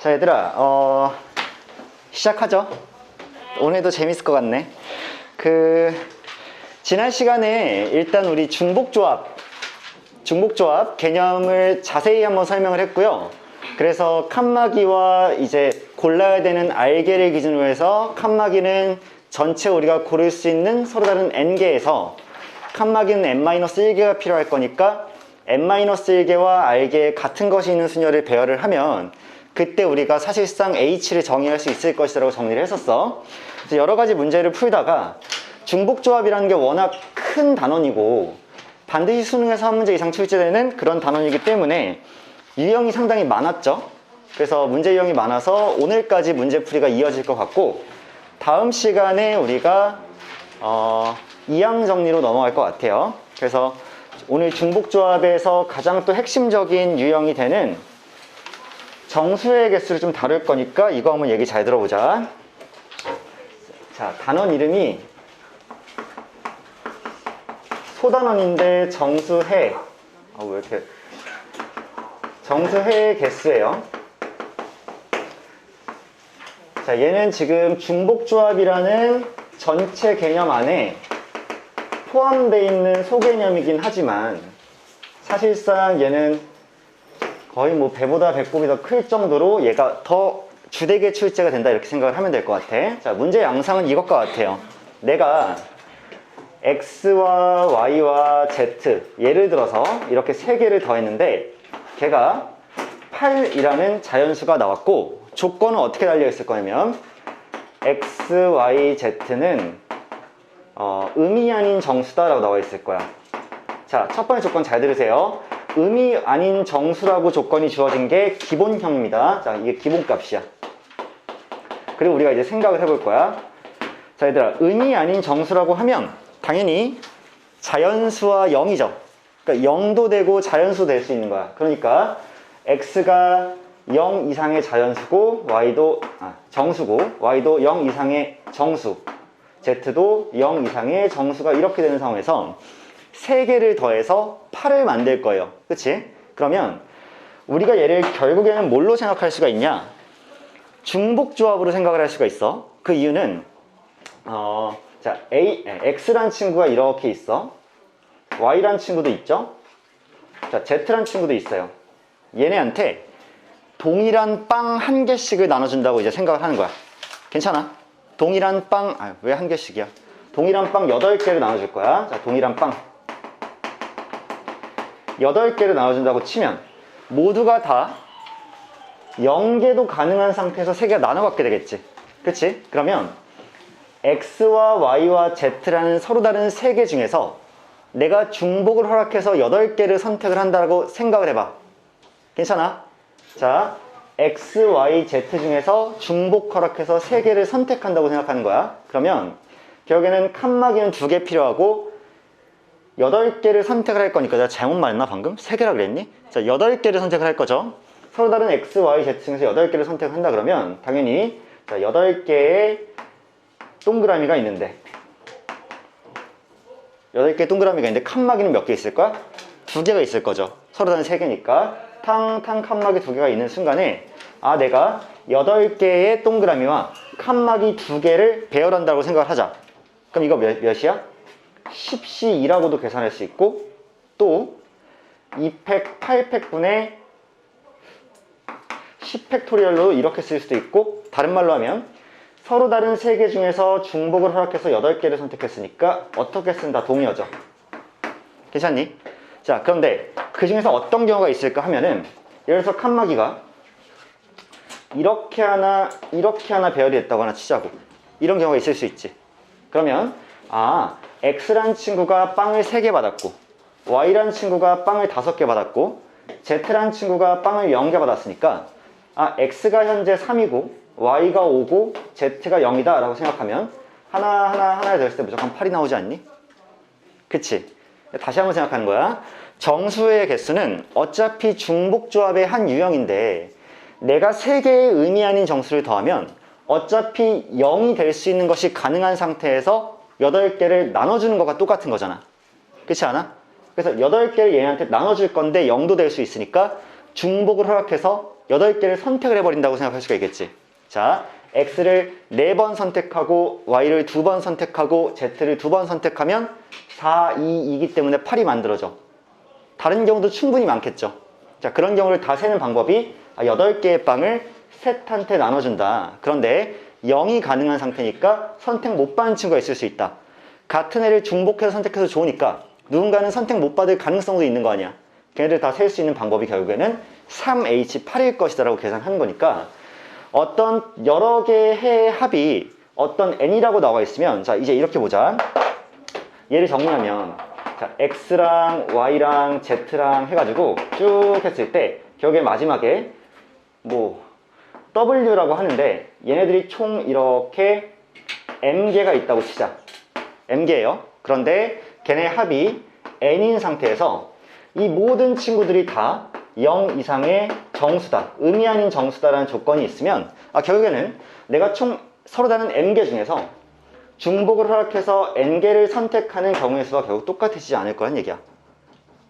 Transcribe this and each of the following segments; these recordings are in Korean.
자, 얘들아, 시작하죠. 오늘도 재밌을 것 같네. 지난 시간에 일단 우리 중복조합 개념을 자세히 한번 설명을 했고요. 그래서 칸막이와 이제 골라야 되는 알개를 기준으로 해서 칸막이는 전체 우리가 고를 수 있는 서로 다른 n개에서 칸막이는 n-1개가 필요할 거니까 n-1개와 알개 같은 것이 있는 수녀를 배열을 하면 그때 우리가 사실상 h를 정의할 수 있을 것이라고 정리를 했었어. 그래서 여러 가지 문제를 풀다가 중복조합이라는 게 워낙 큰 단원이고 반드시 수능에서 한 문제 이상 출제되는 그런 단원이기 때문에 유형이 상당히 많았죠. 그래서 문제 유형이 많아서 오늘까지 문제풀이가 이어질 것 같고 다음 시간에 우리가 이항 정리로 넘어갈 것 같아요. 그래서 오늘 중복조합에서 가장 또 핵심적인 유형이 되는 정수의 개수를 좀 다룰 거니까 이거 한번 얘기 잘 들어보자. 자, 단원 이름이 소단원인데 정수해. 왜 이렇게 정수해의 개수예요. 자, 얘는 지금 중복조합이라는 전체 개념 안에 포함되어 있는 소개념이긴 하지만 사실상 얘는 거의 뭐 배보다 배꼽이 더 클 정도로 얘가 더 주되게 출제가 된다 이렇게 생각을 하면 될 것 같아. 자, 문제 양상은 이것과 같아요. 내가 x와 y와 z 예를 들어서 이렇게 세 개를 더했는데 걔가 8이라는 자연수가 나왔고 조건은 어떻게 달려 있을 거냐면 x, y, z는 음이 아닌 정수다 라고 나와 있을 거야. 자, 첫 번째 조건 잘 들으세요. 음이 아닌 정수라고 조건이 주어진 게 기본형입니다. 자, 이게 기본값이야. 그리고 우리가 이제 생각을 해볼 거야. 자, 얘들아, 음이 아닌 정수라고 하면 당연히 자연수와 0이죠. 그러니까 0도 되고 자연수 될 수 있는 거야. 그러니까 x가 0 이상의 자연수고 정수고 y도 0 이상의 정수, z도 0 이상의 정수가 이렇게 되는 상황에서 3개를 더해서 8을 만들 거예요. 그치? 그러면 우리가 얘를 결국에는 뭘로 생각할 수가 있냐? 중복조합으로 생각을 할 수가 있어. 그 이유는 자, x란 친구가 이렇게 있어. y란 친구도 있죠. 자, z란 친구도 있어요. 얘네한테 동일한 빵 한 개씩을 나눠준다고 이제 생각을 하는 거야. 괜찮아? 동일한 빵, 왜 한 개씩이야? 동일한 빵 8개를 나눠줄 거야. 자, 동일한 빵 8개를 나눠준다고 치면 모두가 다 0개도 가능한 상태에서 3개가 나눠갖게 되겠지. 그치? 그러면 x와 y와 z라는 서로 다른 3개 중에서 내가 중복을 허락해서 8개를 선택을 한다고 생각을 해봐. 괜찮아? 자, x, y, z 중에서 중복 허락해서 3개를 선택한다고 생각하는 거야. 그러면 결국에는 칸막이는 2개 필요하고 8개를 선택을 할 거니까. 내가 잘못 말했나 방금? 3개라 그랬니? 자, 8개를 선택을 할 거죠. 서로 다른 x, y, z 중에서 8개를 선택을 한다 그러면 당연히 자, 8개의 동그라미가 있는데 8개의 동그라미가 있는데 칸막이는 몇 개 있을 거야? 2개가 있을 거죠. 서로 다른 3개니까 탕탕 칸막이 2개가 있는 순간에 내가 8개의 동그라미와 칸막이 2개를 배열한다고 생각을 하자. 그럼 이거 몇이야? 10C2라고도 계산할 수 있고 또 2팩, 8팩분의 10팩토리얼로 이렇게 쓸 수도 있고 다른 말로 하면 서로 다른 3개 중에서 중복을 허락해서 8개를 선택했으니까 어떻게 쓴다 동의어죠. 괜찮니? 자, 그런데 그 중에서 어떤 경우가 있을까 하면은 예를 들어서 칸막이가 이렇게 하나 배열이 됐다고 하나 치자고. 이런 경우가 있을 수 있지. 그러면 x란 친구가 빵을 3개 받았고 y란 친구가 빵을 5개 받았고 z란 친구가 빵을 0개 받았으니까 x가 현재 3이고 y가 5고 z가 0이다 라고 생각하면 하나에 더했을 때 무조건 8이 나오지 않니? 그치? 다시 한번 생각하는 거야. 정수의 개수는 어차피 중복조합의 한 유형인데 내가 3개의 의미 아닌 정수를 더하면 어차피 0이 될 수 있는 것이 가능한 상태에서 8개를 나눠주는 것과 똑같은 거잖아. 그렇지 않아? 그래서 8개를 얘한테 나눠줄 건데 0도 될 수 있으니까 중복을 허락해서 8개를 선택을 해버린다고 생각할 수가 있겠지. 자, x를 4번 선택하고 y를 2번 선택하고 z를 2번 선택하면 4, 2, 2이기 때문에 8이 만들어져. 다른 경우도 충분히 많겠죠. 자, 그런 경우를 다 세는 방법이 8개의 빵을 셋한테 나눠준다. 그런데 0이 가능한 상태니까 선택 못 받는 친구가 있을 수 있다. 같은 애를 중복해서 선택해서 좋으니까 누군가는 선택 못 받을 가능성도 있는 거 아니야. 걔네들 다 셀 수 있는 방법이 결국에는 3H8일 것이다 라고 계산하는 거니까 어떤 여러 개의 해의 합이 어떤 n이라고 나와 있으면, 자, 이제 이렇게 보자. 얘를 정리하면, 자, x랑 y랑 z랑 해가지고 쭉 했을 때 결국에 마지막에 뭐 w라고 하는데 얘네들이 총 이렇게 m개가 있다고 치자. m개예요. 그런데 걔네 합이 n인 상태에서 이 모든 친구들이 다 0 이상의 정수다, 의미 아닌 정수다라는 조건이 있으면 결국에는 내가 총 서로 다른 m개 중에서 중복을 허락해서 n개를 선택하는 경우의 수가 결국 똑같아지지 않을 거란 얘기야.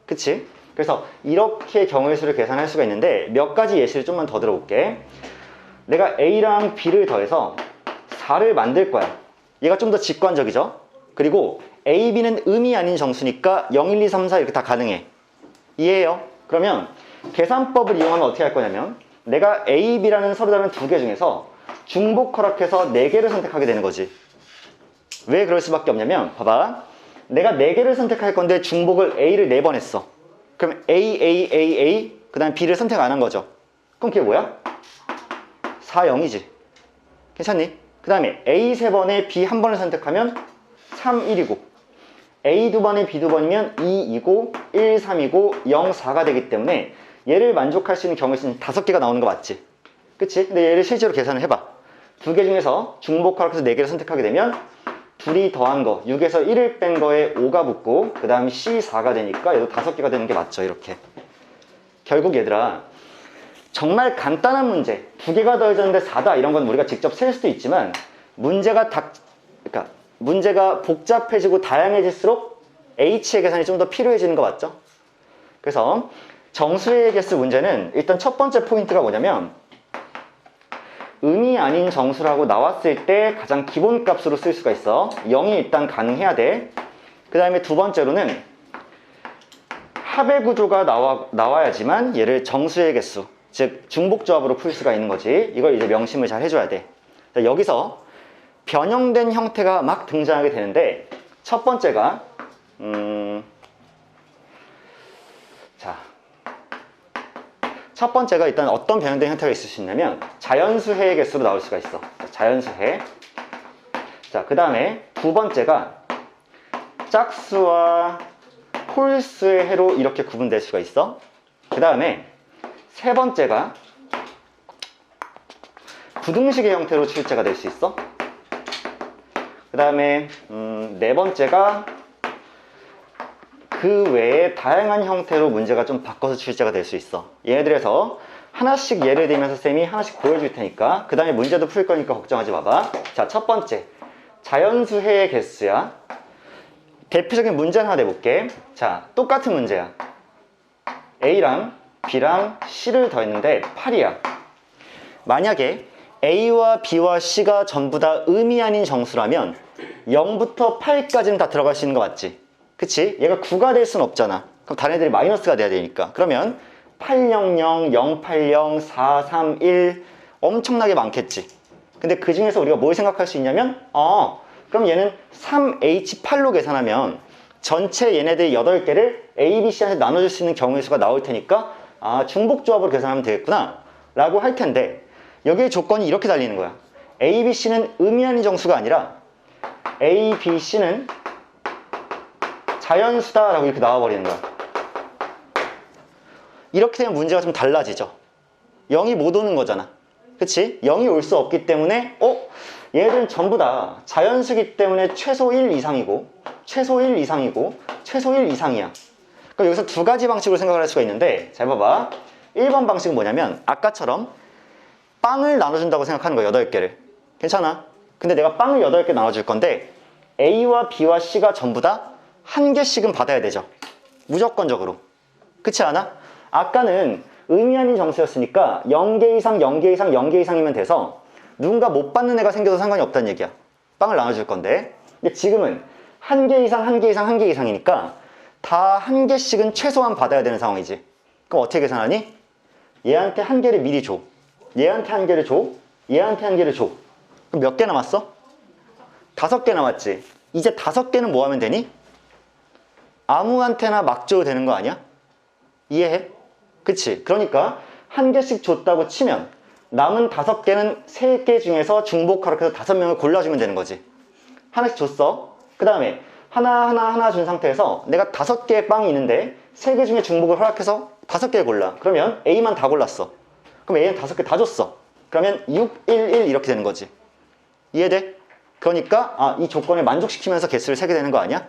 그치? 그래서 이렇게 경우의 수를 계산할 수가 있는데 몇 가지 예시를 좀만 더 들어볼게. 내가 a랑 b를 더해서 4를 만들 거야. 얘가 좀 더 직관적이죠? 그리고 a, b는 의미 아닌 정수니까 0, 1, 2, 3, 4 이렇게 다 가능해. 이해해요? 그러면 계산법을 이용하면 어떻게 할 거냐면 내가 A, B라는 서로 다른 2개 중에서 중복 허락해서 4개를 선택하게 되는 거지. 왜 그럴 수밖에 없냐면 봐봐. 내가 4개를 선택할 건데 중복을 A를 4번 했어. 그럼 A, 그 다음에 B를 선택 안 한 거죠. 그럼 그게 뭐야? 4, 0이지. 괜찮니? 그 다음에 A 3번에 B 1번을 선택하면 3, 1이고 A 2번에 B 2번이면 2, 2고 1, 3이고 0, 4가 되기 때문에 얘를 만족할 수 있는 경우의 수는 5개가 나오는 거 맞지? 그치? 근데 얘를 실제로 계산을 해봐. 2개 중에서 중복 허락해서 4개를 선택하게 되면 둘이 더한 거 6에서 1을 뺀 거에 5가 붙고 그 다음 C 4가 되니까 얘도 5개가 되는 게 맞죠. 이렇게. 결국 얘들아 정말 간단한 문제 2개가 더해졌는데 4다 이런 건 우리가 직접 셀 수도 있지만 문제가 문제가 복잡해지고 다양해질수록 H의 계산이 좀 더 필요해지는 거 맞죠? 그래서 정수의 개수 문제는 일단 첫 번째 포인트가 뭐냐면 의미 아닌 정수라고 나왔을 때 가장 기본값으로 쓸 수가 있어. 0이 일단 가능해야 돼. 그 다음에 두 번째로는 합의 구조가 나와야지만 얘를 정수의 개수, 즉 중복조합으로 풀 수가 있는 거지. 이걸 이제 명심을 잘 해줘야 돼. 자, 여기서 변형된 형태가 막 등장하게 되는데 첫 번째가 첫 번째가 일단 어떤 변형된 형태가 있을 수 있냐면 자연수해의 개수로 나올 수가 있어. 자연수해. 자, 그 다음에 두 번째가 짝수와 홀수의 해로 이렇게 구분될 수가 있어. 그 다음에 세 번째가 부등식의 형태로 출제가 될 수 있어. 그 다음에 네 번째가 그 외에 다양한 형태로 문제가 좀 바꿔서 출제가 될 수 있어. 얘네들에서 하나씩 예를 들면서 쌤이 하나씩 보여줄 테니까 그 다음에 문제도 풀 거니까 걱정하지 마봐. 자, 첫 번째 자연수해의 개수야. 대표적인 문제 하나 내볼게. 자, 똑같은 문제야. A랑 B랑 C를 더했는데 8이야. 만약에 A와 B와 C가 전부 다 의미 아닌 정수라면 0부터 8까지는 다 들어갈 수 있는 거 맞지? 그치? 얘가 9가 될 순 없잖아. 그럼 다른 애들이 마이너스가 돼야 되니까. 그러면 800, 080, 431 엄청나게 많겠지. 근데 그 중에서 우리가 뭘 생각할 수 있냐면 그럼 얘는 3H8로 계산하면 전체 얘네들 8개를 A, B, C한테 나눠줄 수 있는 경우의 수가 나올 테니까 중복조합으로 계산하면 되겠구나 라고 할 텐데 여기에 조건이 이렇게 달리는 거야. A, B, C는 의미 아닌 정수가 아니라 A, B, C는 자연수다 라고 이렇게 나와버리는 거야. 이렇게 되면 문제가 좀 달라지죠. 0이 못 오는 거잖아. 그치? 0이 올 수 없기 때문에 얘들은 전부 다 자연수기 때문에 최소 1 이상이고 최소 1 이상이고 최소 1 이상이야. 그럼 여기서 두 가지 방식으로 생각을 할 수가 있는데 잘 봐봐. 1번 방식은 뭐냐면 아까처럼 빵을 나눠준다고 생각하는 거야. 8개를. 괜찮아? 근데 내가 빵을 8개 나눠줄 건데 A와 B와 C가 전부 다 한 개씩은 받아야 되죠. 무조건적으로. 그렇지 않아? 아까는 의미 아닌 정수였으니까 0개 이상, 0개 이상, 0개 이상이면 돼서 누군가 못 받는 애가 생겨도 상관이 없다는 얘기야. 빵을 나눠줄 건데. 근데 지금은 1개 이상, 1개 이상, 1개 이상이니까 다 1개씩은 최소한 받아야 되는 상황이지. 그럼 어떻게 계산하니? 얘한테 1개를 미리 줘. 얘한테 1개를 줘. 얘한테 1개를 줘. 그럼 몇 개 남았어? 5개 남았지. 이제 5개는 뭐 하면 되니? 아무한테나 막 줘도 되는 거 아니야? 이해해? 그치? 그러니까 1개씩 줬다고 치면 남은 5개는 3개 중에서 중복하라 해서 5명을 골라주면 되는 거지. 하나씩 줬어. 그 다음에 하나 준 상태에서 내가 5개의 빵이 있는데 3개 중에 중복을 허락해서 5개를 골라. 그러면 A만 다 골랐어. 그럼 A는 5개 다 줬어. 그러면 6, 1, 1 이렇게 되는 거지. 이해돼? 그러니까 이 조건을 만족시키면서 개수를 세게 되는 거 아니야?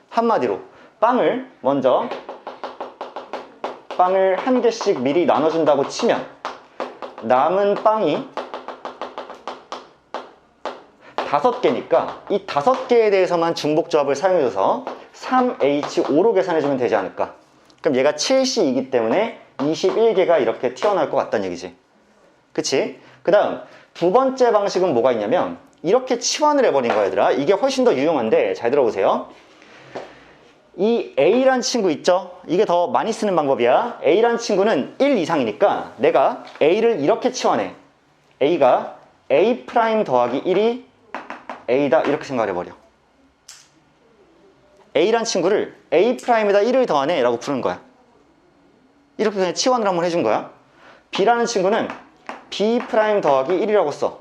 한마디로 빵을 1개씩 미리 나눠준다고 치면 남은 빵이 5개니까 이 5개에 대해서만 중복조합을 사용해줘서 3H5로 계산해주면 되지 않을까. 그럼 얘가 7C이기 때문에 21개가 이렇게 튀어나올 것 같다는 얘기지. 그치? 그 다음 두 번째 방식은 뭐가 있냐면 이렇게 치환을 해버린 거야 얘들아. 이게 훨씬 더 유용한데 잘 들어보세요. 이 A란 친구 있죠? 이게 더 많이 쓰는 방법이야. A란 친구는 1 이상이니까 내가 A를 이렇게 치환해. A가 A' 더하기 1이 A다 이렇게 생각해버려. A란 친구를 A'에다 1을 더하네 라고 푸는 거야. 이렇게 그냥 치환을 한번 해준 거야. B라는 친구는 B' 더하기 1이라고 써.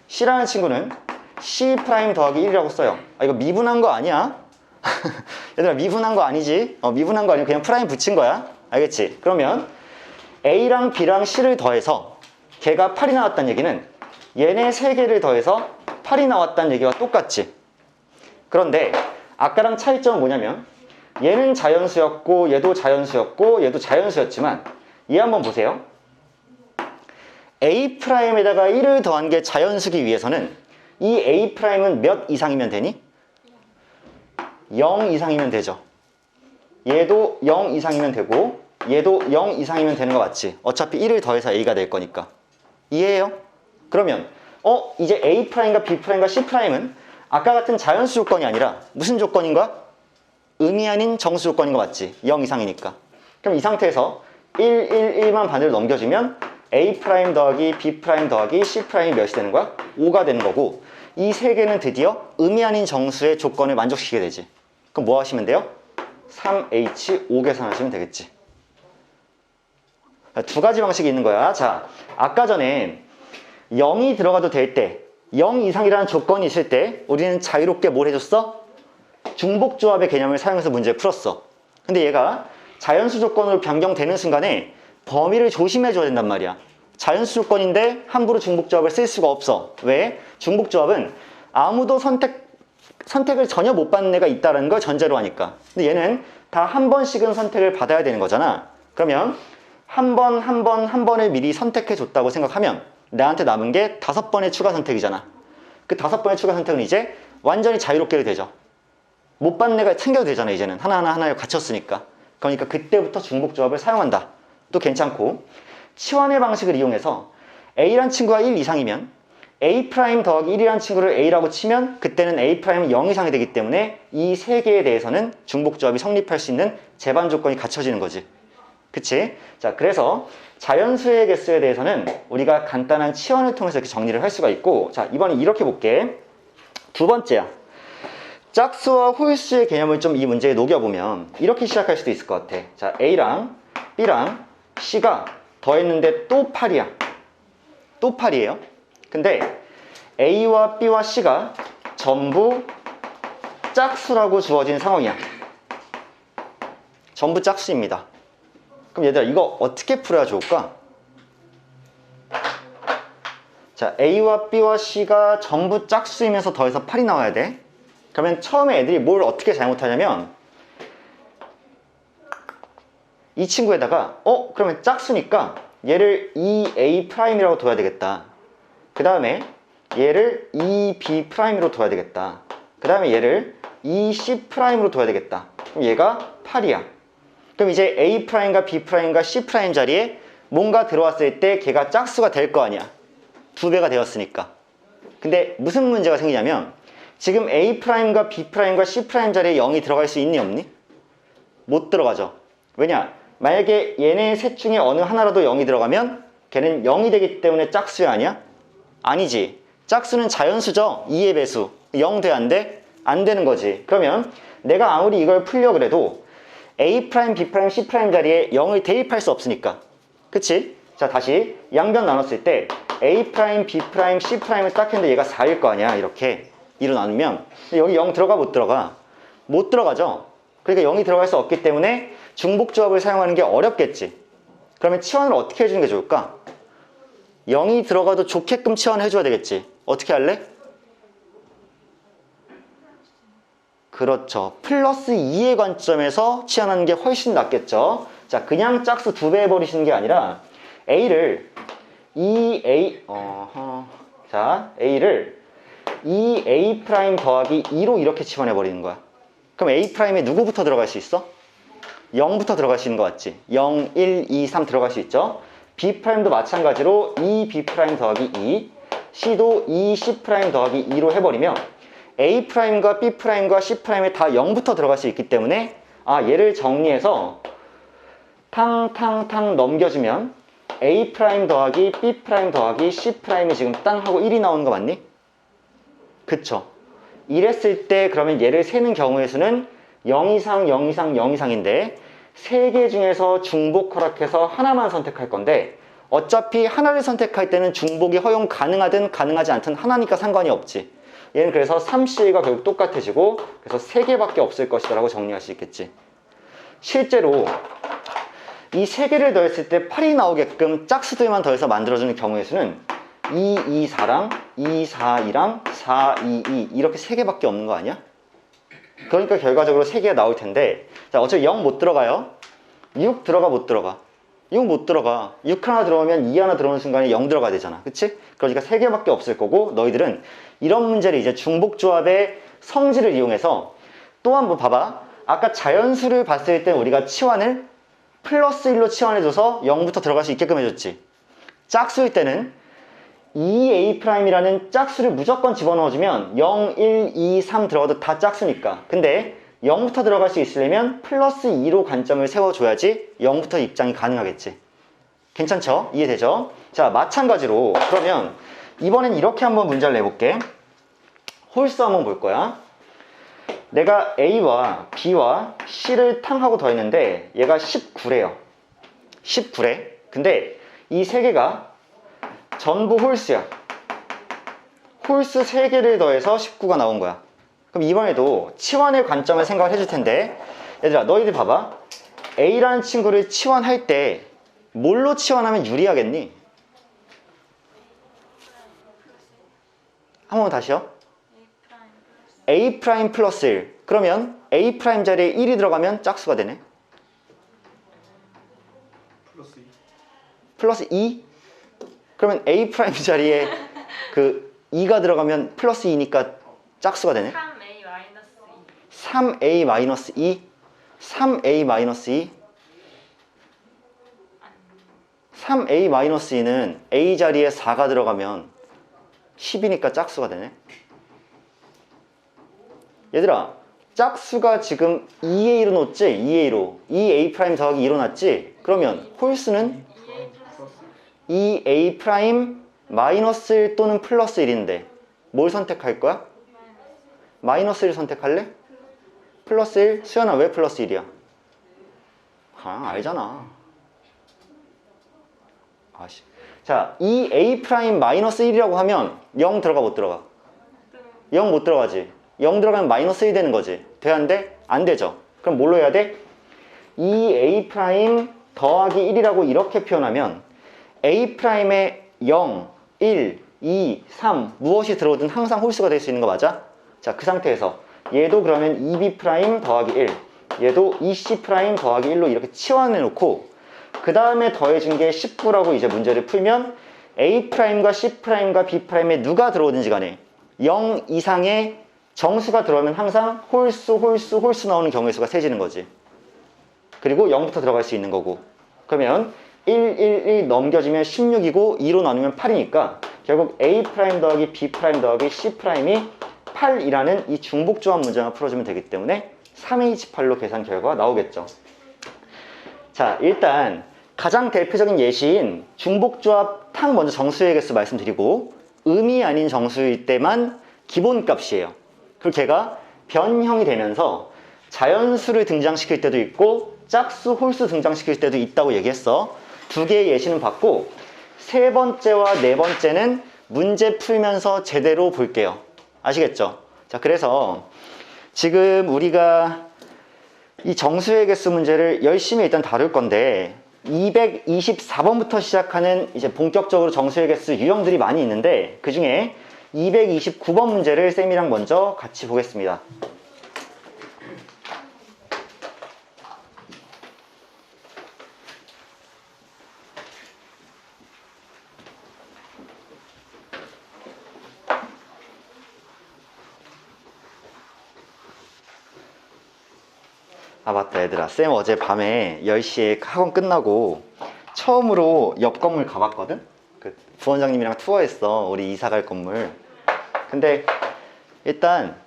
C라는 친구는 C' 더하기 1이라고 써요. 이거 미분한 거 아니야? 얘들아 미분한 거 아니지? 미분한 거 아니고 그냥 프라임 붙인 거야. 알겠지? 그러면 A랑 B랑 C를 더해서 걔가 8이 나왔다는 얘기는 얘네 3개를 더해서 8이 나왔다는 얘기와 똑같지. 그런데 아까랑 차이점은 뭐냐면 얘는 자연수였고 얘도 자연수였고 얘도 자연수였지만 얘 한번 보세요. A'에다가 1을 더한 게 자연수기 위해서는 이 A'은 몇 이상이면 되니? 0 이상이면 되죠. 얘도 0 이상이면 되고 얘도 0 이상이면 되는 거 맞지? 어차피 1을 더해서 A가 될 거니까. 이해해요? 그러면 이제 A'과 B'과 C'은 아까 같은 자연수 조건이 아니라 무슨 조건인가? 의미 아닌 정수 조건인 거 맞지? 0 이상이니까. 그럼 이 상태에서 1, 1, 1만 반대로 넘겨주면 A' 더하기 B' 더하기 C' 몇이 되는 거야? 5가 되는 거고 이 세 개는 드디어 의미 아닌 정수의 조건을 만족시키게 되지. 그럼 뭐 하시면 돼요? 3H5 계산하시면 되겠지. 두 가지 방식이 있는 거야. 자, 아까 전에 0이 들어가도 될 때, 0 이상이라는 조건이 있을 때 우리는 자유롭게 뭘 해줬어? 중복조합의 개념을 사용해서 문제를 풀었어. 근데 얘가 자연수 조건으로 변경되는 순간에 범위를 조심해줘야 된단 말이야. 자연수 조건인데 함부로 중복조합을 쓸 수가 없어. 왜? 중복조합은 아무도 선택을 전혀 못 받는 애가 있다는 걸 전제로 하니까. 근데 얘는 다 한 번씩은 선택을 받아야 되는 거잖아. 그러면 한 번을 미리 선택해 줬다고 생각하면 나한테 남은 게 5번의 추가 선택이잖아. 그 5번의 추가 선택은 이제 완전히 자유롭게 되죠. 못 받는 애가 챙겨도 되잖아. 이제는 하나에 갇혔으니까. 그러니까 그때부터 중복조합을 사용한다. 또 괜찮고 치환의 방식을 이용해서 A란 친구가 1 이상이면 A' 더하기 1이라는 친구를 A라고 치면 그때는 A'은 0 이상이 되기 때문에 이 세 개에 대해서는 중복조합이 성립할 수 있는 제반 조건이 갖춰지는 거지. 그치? 자, 그래서 자연수의 개수에 대해서는 우리가 간단한 치환을 통해서 이렇게 정리를 할 수가 있고, 자, 이번에 이렇게 볼게. 두 번째야. 짝수와 홀수의 개념을 좀 이 문제에 녹여보면 이렇게 시작할 수도 있을 것 같아. 자, A랑 B랑 C가 더했는데 또 8이야. 또 8이에요. 근데 A와 B와 C가 전부 짝수라고 주어진 상황이야. 전부 짝수입니다. 그럼 얘들아 이거 어떻게 풀어야 좋을까? 자, A와 B와 C가 전부 짝수이면서 더해서 8이 나와야 돼. 그러면 처음에 애들이 뭘 어떻게 잘못하냐면 이 친구에다가 그러면 짝수니까 얘를 2A'이라고 둬야 되겠다. 그 다음에 얘를 2B'로 둬야 되겠다. 그 다음에 얘를 2C'로 둬야 되겠다. 그럼 얘가 8이야. 그럼 이제 A'과 B'과 C' 자리에 뭔가 들어왔을 때 걔가 짝수가 될 거 아니야. 2배가 되었으니까. 근데 무슨 문제가 생기냐면 지금 A'과 B'과 C' 자리에 0이 들어갈 수 있니 없니? 못 들어가죠. 왜냐? 만약에 얘네 셋 중에 어느 하나라도 0이 들어가면 걔는 0이 되기 때문에 짝수야 아니야? 아니지. 짝수는 자연수죠. 2의 배수. 0 돼 안 돼? 안 되는 거지. 그러면 내가 아무리 이걸 풀려 그래도 A', B', C' 자리에 0을 대입할 수 없으니까. 그치? 자, 다시 양변 나눴을 때 A', B', C'을 딱 했는데 얘가 4일 거 아니야. 이렇게 2로 나누면 여기 0 들어가 못 들어가? 못 들어가죠. 그러니까 0이 들어갈 수 없기 때문에 중복조합을 사용하는 게 어렵겠지. 그러면 치환을 어떻게 해주는 게 좋을까? 0이 들어가도 좋게끔 치환을 해줘야 되겠지. 어떻게 할래? 그렇죠. 플러스 2의 관점에서 치환하는 게 훨씬 낫겠죠. 자, 그냥 짝수 2배 해버리시는 게 아니라 A를 A를 2A' 더하기 2로 이렇게 치환해버리는 거야. 그럼 A'에 누구부터 들어갈 수 있어? 0부터 들어갈 수 있는 거 같지? 0, 1, 2, 3 들어갈 수 있죠? B'도 마찬가지로 2B' 더하기 2, C도 2C' 더하기 2로 해버리면 A'과 B'과 C'에 다 0부터 들어갈 수 있기 때문에 얘를 정리해서 탕탕탕 넘겨주면 A' 더하기 B' 더하기 C'이 지금 땅 하고 1이 나오는 거 맞니? 그쵸? 이랬을 때 그러면 얘를 세는 경우의 수는 0 이상, 0 이상, 0 이상인데 3개 중에서 중복 허락해서 하나만 선택할 건데 어차피 하나를 선택할 때는 중복이 허용 가능하든 가능하지 않든 하나니까 상관이 없지. 얘는 그래서 3C가 결국 똑같아지고 그래서 3개밖에 없을 것이다 라고 정리할 수 있겠지. 실제로 이 3개를 더했을 때 8이 나오게끔 짝수들만 더해서 만들어주는 경우의 수는 2, 2, 4랑 2, 4, 2랑 4, 2, 2 이렇게 3개밖에 없는 거 아니야? 그러니까 결과적으로 3개가 나올 텐데 자, 어차피 0 못 들어가요. 6 들어가 못 들어가? 6 못 들어가. 6 하나 들어오면 2 하나 들어오는 순간에 0 들어가야 되잖아. 그치? 그러니까 3개밖에 없을 거고 너희들은 이런 문제를 이제 중복조합의 성질을 이용해서 또 한번 봐봐. 아까 자연수를 봤을 때 우리가 치환을 플러스 1로 치환해줘서 0부터 들어갈 수 있게끔 해줬지. 짝수일 때는 2A'이라는 짝수를 무조건 집어넣어주면 0, 1, 2, 3 들어가도 다 짝수니까. 근데 0부터 들어갈 수 있으려면 플러스 2로 관점을 세워줘야지 0부터 입장이 가능하겠지. 괜찮죠? 이해되죠? 자, 마찬가지로 그러면 이번엔 이렇게 한번 문제를 내볼게. 홀수 한번 볼 거야. 내가 A와 B와 C를 탕하고 더했는데 얘가 19래요. 19래. 근데 이 3개가 전부 홀수야. 홀수 3개를 더해서 19가 나온 거야. 그럼 이번에도 치환의 관점을 생각을 해줄 텐데 얘들아 너희들 봐봐. A라는 친구를 치환할 때 뭘로 치환하면 유리하겠니? 한 번 다시요. A' 플러스 1. 그러면 A' 자리에 1이 들어가면 짝수가 되네. 플러스 2? 그러면 A' 자리에 그 2가 들어가면 플러스 2니까 짝수가 되네. 3A 마이너스 2? 3A 마이너스 2? 3A 마이너스 2는 A 자리에 4가 들어가면 10이니까 짝수가 되네. 얘들아 짝수가 지금 2A로 놓지? 2A로 2A' 더하기 2로 놨지? 그러면 홀수는 2A' 마이너스 1 또는 플러스 1인데 뭘 선택할 거야? 마이너스 1 선택할래? 플러스 1? 수연아 왜 플러스 1이야? 알잖아. 자, 2A' 마이너스 1이라고 하면 0 들어가 못 들어가? 0 못 들어가지. 0 들어가면 마이너스 1 되는 거지. 돼 안 돼? 안 되죠. 그럼 뭘로 해야 돼? 2A' 더하기 1이라고 이렇게 표현하면 A'에 0, 1, 2, 3 무엇이 들어오든 항상 홀수가 될 수 있는 거 맞아? 자, 그 상태에서 얘도 그러면 2B' 더하기 1 얘도 2C' 더하기 1로 이렇게 치환해 놓고 그 다음에 더해준 게 19라고 이제 문제를 풀면 A'과 C'과 B'에 누가 들어오든지 간에 0 이상의 정수가 들어오면 항상 홀수 나오는 경우의 수가 세지는 거지. 그리고 0부터 들어갈 수 있는 거고. 그러면 1 넘겨주면 16이고 2로 나누면 8이니까 결국 A' 더하기 B' 더하기 C'이 8이라는 이 중복조합 문제만 풀어주면 되기 때문에 3H8로 계산 결과가 나오겠죠. 자, 일단 가장 대표적인 예시인 중복조합 탕 먼저 정수의 개수 말씀드리고 음이 아닌 정수일 때만 기본값이에요. 그리고 걔가 변형이 되면서 자연수를 등장시킬 때도 있고 짝수, 홀수 등장시킬 때도 있다고 얘기했어. 두 개의 예시는 봤고 세 번째와 네 번째는 문제 풀면서 제대로 볼게요. 아시겠죠? 자, 그래서 지금 우리가 이 정수의 개수 문제를 열심히 일단 다룰 건데 224번부터 시작하는 이제 본격적으로 정수의 개수 유형들이 많이 있는데 그 중에 229번 문제를 쌤이랑 먼저 같이 보겠습니다. 아, 맞다 얘들아, 쌤 어제 밤에 10시에 학원 끝나고 처음으로 옆 건물 가봤거든? 그 부원장님이랑 투어했어, 우리 이사 갈 건물. 근데 일단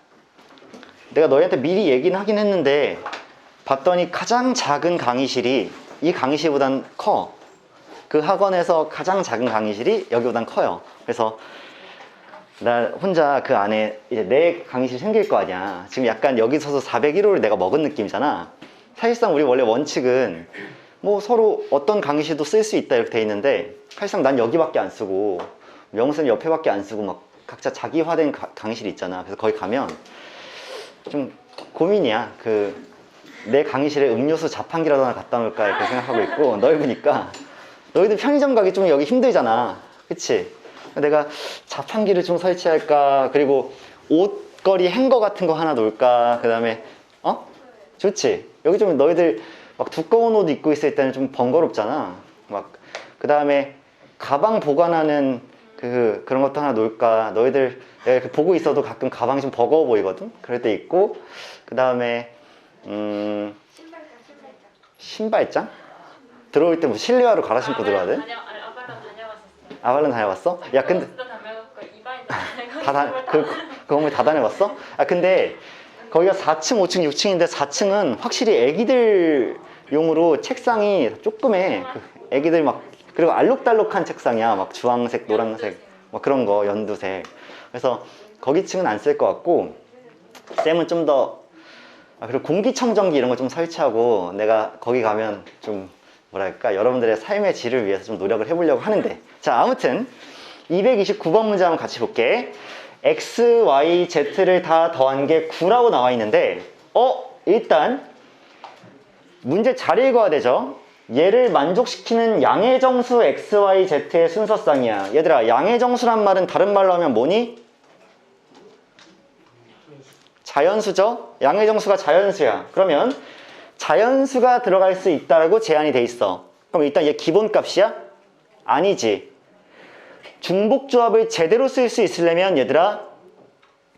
내가 너희한테 미리 얘기는 하긴 했는데 봤더니 가장 작은 강의실이 이 강의실보단 커. 그 학원에서 가장 작은 강의실이 여기보단 커요. 그래서 나 혼자 그 안에 이제 내 강의실 생길 거 아니야. 지금 약간 여기 서서 401호를 내가 먹은 느낌이잖아. 사실상 우리 원래 원칙은 뭐 서로 어떤 강의실도 쓸 수 있다 이렇게 돼 있는데 사실상 난 여기밖에 안 쓰고 명수는 옆에밖에 안 쓰고 막 각자 자기화된 강의실이 있잖아. 그래서 거기 가면 좀 고민이야. 그 내 강의실에 음료수 자판기라도 하나 갖다 놓을까 이렇게 생각하고 있고 넓으니까 너희들 편의점 가기 좀 여기 힘들잖아. 그치? 내가 자판기를 좀 설치할까, 그리고 옷걸이 행거 같은 거 하나 놓을까, 그 다음에 좋지? 여기 좀 너희들 막 두꺼운 옷 입고 있을 때는 좀 번거롭잖아. 막 그 다음에 가방 보관하는 그런 것도 하나 놓을까. 너희들 내가 이렇게 보고 있어도 가끔 가방이 좀 버거워 보이거든? 그럴 때 있고, 그 다음에 신발장? 들어올 때 뭐 실내화로 갈아 신고 들어와야 돼? 아발론 다녀왔었어요. 아발론 다녀왔어? 야, 근데 진짜 다녀왔고 이바인 그 건물 다 다녀봤어? 아, 근데 거기가 4층, 5층, 6층인데 4층은 확실히 애기들용으로 책상이 조그매. 그 애기들 막, 그리고 알록달록한 책상이야. 막 주황색, 노란색, 막 그런 거, 연두색. 그래서 거기 층은 안 쓸 것 같고, 쌤은 좀 더, 그리고 공기청정기 이런 거 좀 설치하고 내가 거기 가면 좀 뭐랄까 여러분들의 삶의 질을 위해서 좀 노력을 해보려고 하는데, 자, 아무튼 229번 문제 한번 같이 볼게. x, y, z를 다 더한 게 9라고 나와 있는데 일단 문제 잘 읽어야 되죠. 얘를 만족시키는 양의 정수 x, y, z의 순서쌍이야. 얘들아, 양의 정수란 말은 다른 말로 하면 뭐니? 자연수죠? 양의 정수가 자연수야. 그러면 자연수가 들어갈 수 있다라고 제한이 돼 있어. 그럼 일단 얘 기본값이야? 아니지. 중복조합을 제대로 쓸 수 있으려면 얘들아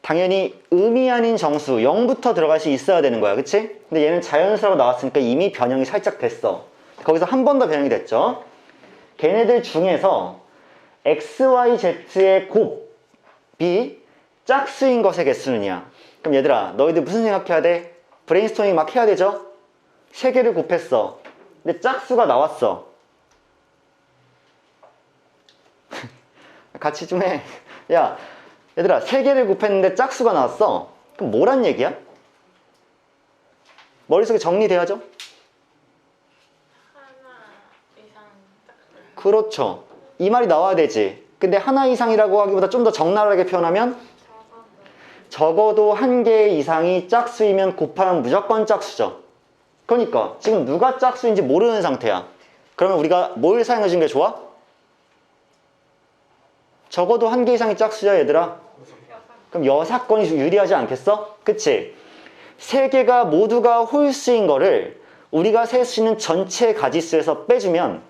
당연히 음이 아닌 정수 0부터 들어갈 수 있어야 되는 거야. 그치? 근데 얘는 자연수라고 나왔으니까 이미 변형이 살짝 됐어. 거기서 한 번 더 변형이 됐죠. 걔네들 중에서 x, y, z의 곱이 짝수인 것의 개수는이야. 그럼 얘들아, 너희들 무슨 생각해야 돼? 브레인스토밍 막 해야 되죠? 세 개를 곱했어. 근데 짝수가 나왔어. 같이 좀 해. 야, 얘들아, 세 개를 곱했는데 짝수가 나왔어. 그럼 뭐란 얘기야? 머릿속에 정리돼야죠? 하나 이상 짝수. 그렇죠. 이 말이 나와야 되지. 근데 하나 이상이라고 하기보다 좀 더 적나라하게 표현하면 적어도 한 개 이상이 짝수이면 곱하면 무조건 짝수죠. 그러니까 지금 누가 짝수인지 모르는 상태야. 그러면 우리가 뭘 사용해 준 게 좋아? 적어도 한 개 이상이 짝수야, 얘들아. 그럼 여사건이 유리하지 않겠어? 그치? 세 개가 모두가 홀수인 거를 우리가 셀 수 있는 전체 가지수에서 빼주면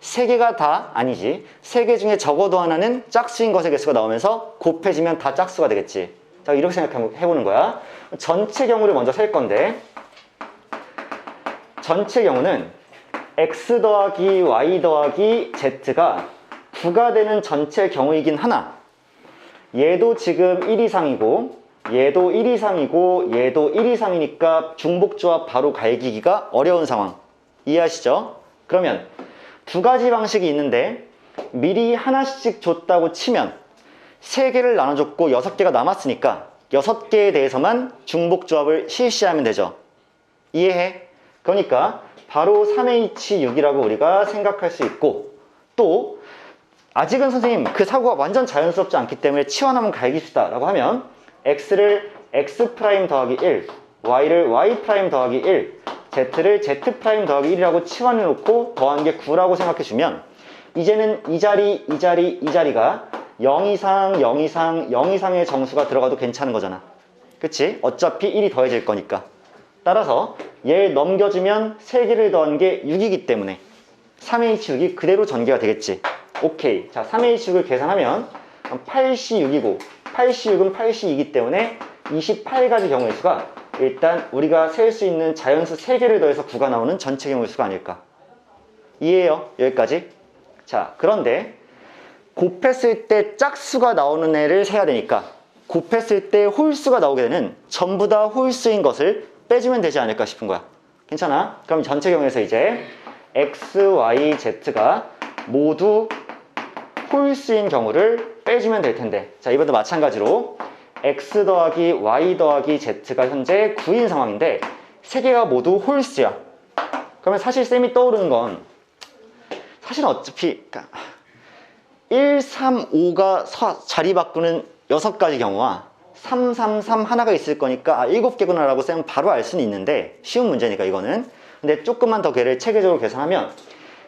세 개가 다 아니지. 세 개 중에 적어도 하나는 짝수인 것의 개수가 나오면서 곱해지면 다 짝수가 되겠지. 자, 이렇게 생각해보는 거야. 전체 경우를 먼저 셀 건데 전체 경우는 x 더하기 y 더하기 z가 9가 되는 전체 경우이긴 하나 얘도 지금 1 이상이고 얘도 1 이상이고 얘도 1 이상이니까 중복조합 바로 갈기기가 어려운 상황 이해하시죠? 그러면 두 가지 방식이 있는데 미리 하나씩 줬다고 치면 3개를 나눠줬고 6개가 남았으니까 6개에 대해서만 중복조합을 실시하면 되죠. 이해해? 그러니까 바로 3H6이라고 우리가 생각할 수 있고 또 아직은 선생님 그 사고가 완전 자연스럽지 않기 때문에 치환하면 갈깁시다 라고 하면 X를 X' 더하기 1 Y를 Y' 더하기 1 Z를 Z' 더하기 1이라고 치환해 놓고 더한 게 9라고 생각해 주면 이제는 이 자리, 이 자리, 이 자리가 0 이상, 0 이상, 0 이상의 정수가 들어가도 괜찮은 거잖아. 그치? 어차피 1이 더해질 거니까. 따라서 얘를 넘겨주면 3개를 더한 게 6이기 때문에 3H6이 그대로 전개가 되겠지. 오케이. 자, 3H6을 계산하면 8C6이고 8C6은 8C2이기 때문에 28가지 경우의 수가 일단 우리가 셀 수 있는 자연수 3개를 더해서 9가 나오는 전체 경우의 수가 아닐까. 이해해요? 여기까지? 자, 그런데 곱했을 때 짝수가 나오는 애를 세야 되니까 곱했을 때 홀수가 나오게 되는 전부 다 홀수인 것을 빼주면 되지 않을까 싶은 거야. 괜찮아? 그럼 전체 경우에서 이제 X, Y, Z가 모두 홀수인 경우를 빼주면 될 텐데 자 이번도 마찬가지로 X 더하기 Y 더하기 Z가 현재 9인 상황인데 3개가 모두 홀수야. 그러면 사실 쌤이 떠오르는 건 사실은 어차피 1, 3, 5가 자리 바꾸는 6가지 경우와 3, 3, 3 하나가 있을 거니까 7개구나 라고 쌤은 바로 알 수는 있는데 쉬운 문제니까 이거는 근데 조금만 더 걔를 체계적으로 계산하면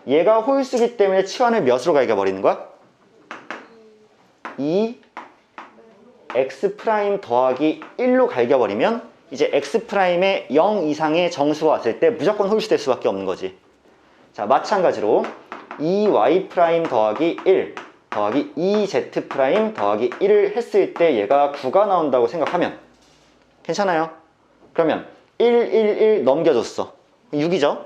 얘가 홀수기 때문에 치환을 몇으로 갈겨버리는 거야? 2 X' 더하기 1로 갈겨버리면 이제 X'에 0 이상의 정수가 왔을 때 무조건 홀수 될 수밖에 없는 거지. 자 마찬가지로 2Y' 더하기 1 더하기 2Z' 더하기 1을 했을 때 얘가 9가 나온다고 생각하면 괜찮아요? 그러면 1, 1, 1 넘겨줬어. 6이죠?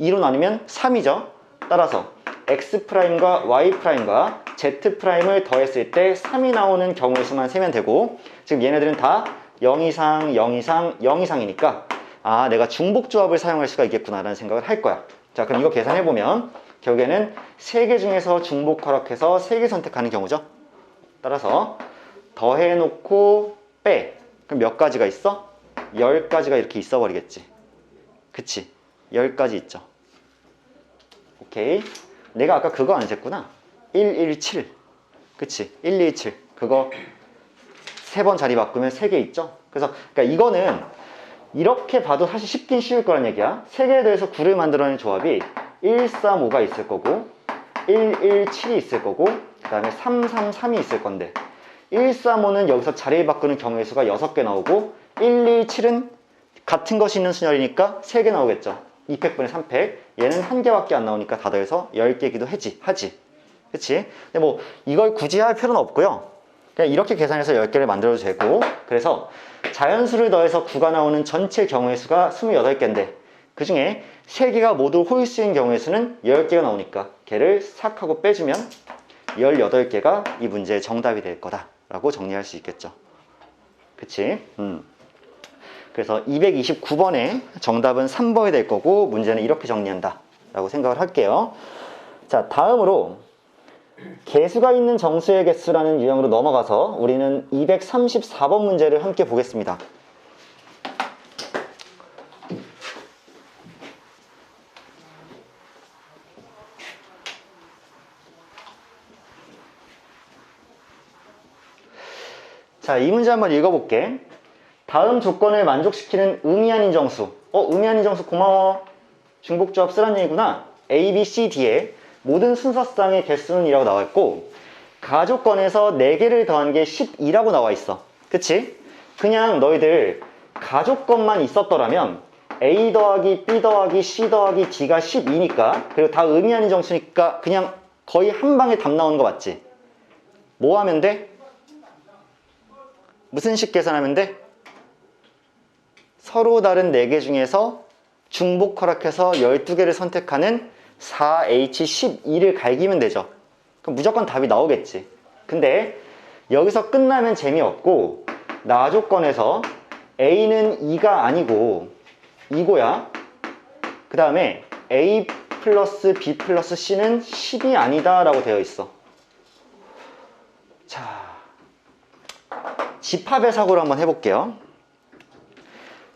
2로 나누면 3이죠? 따라서 X'과 Y'과 Z'을 더했을 때 3이 나오는 경우의 수만 세면 되고 지금 얘네들은 다 0 이상, 0 이상, 0 이상이니까 아 내가 중복조합을 사용할 수가 있겠구나 라는 생각을 할 거야. 자 그럼 이거 계산해보면 결국에는 3개 중에서 중복 허락해서 3개 선택하는 경우죠. 따라서 더해놓고 빼. 그럼 몇 가지가 있어? 10가지가 이렇게 있어 버리겠지. 그치? 10가지 있죠. 오케이. 내가 아까 그거 안 셌구나. 117. 그치? 117. 그거 3번 자리 바꾸면 3개 있죠? 그래서 그러니까 이거는 이렇게 봐도 사실 쉽긴 쉬울 거란 얘기야. 3개에 대해서 9를 만들어낸 조합이 135가 있을 거고 117이 있을 거고 그 다음에 333이 있을 건데 135는 여기서 자리를 바꾸는 경우의 수가 6개 나오고 117은 같은 것이 있는 순열이니까 3개 나오겠죠. 2팩분의 3팩 얘는 1개밖에 안 나오니까 다 더해서 10개기도 하지. 그치? 근데 뭐 이걸 굳이 할 필요는 없고요. 그냥 이렇게 계산해서 10개를 만들어도 되고 그래서 자연수를 더해서 9가 나오는 전체 경우의 수가 28개인데 그 중에 3개가 모두 홀수인 경우의 수는 10개가 나오니까 걔를 싹 하고 빼주면 18개가 이 문제의 정답이 될 거다 라고 정리할 수 있겠죠. 그치? 그래서 229번에 정답은 3번이 될 거고 문제는 이렇게 정리한다 라고 생각을 할게요. 자 다음으로 개수가 있는 정수의 개수라는 유형으로 넘어가서 우리는 234번 문제를 함께 보겠습니다. 자, 이 문제 한번 읽어볼게. 다음 조건을 만족시키는 의미한 인정수. 의미한 인정수 고마워. 중복조합 쓰란 얘기구나. A, B, C, D의 모든 순서쌍의 개수는 이라고 나와 있고 가조건에서 4개를 더한 게 12라고 나와 있어. 그치? 그냥 너희들 가조건만 있었더라면 A 더하기 B 더하기 C 더하기 D가 12니까 그리고 다 의미한 인정수니까 그냥 거의 한 방에 답 나오는 거 맞지? 뭐 하면 돼? 무슨 식 계산하면 돼? 서로 다른 4개 중에서 중복 허락해서 12개를 선택하는 4H12를 갈기면 되죠. 그럼 무조건 답이 나오겠지. 근데 여기서 끝나면 재미없고 나 조건에서 A는 2가 아니고 2고야. 그 다음에 A 플러스 B 플러스 C는 10이 아니다 라고 되어 있어. 자, 집합의 사고를 한번 해볼게요.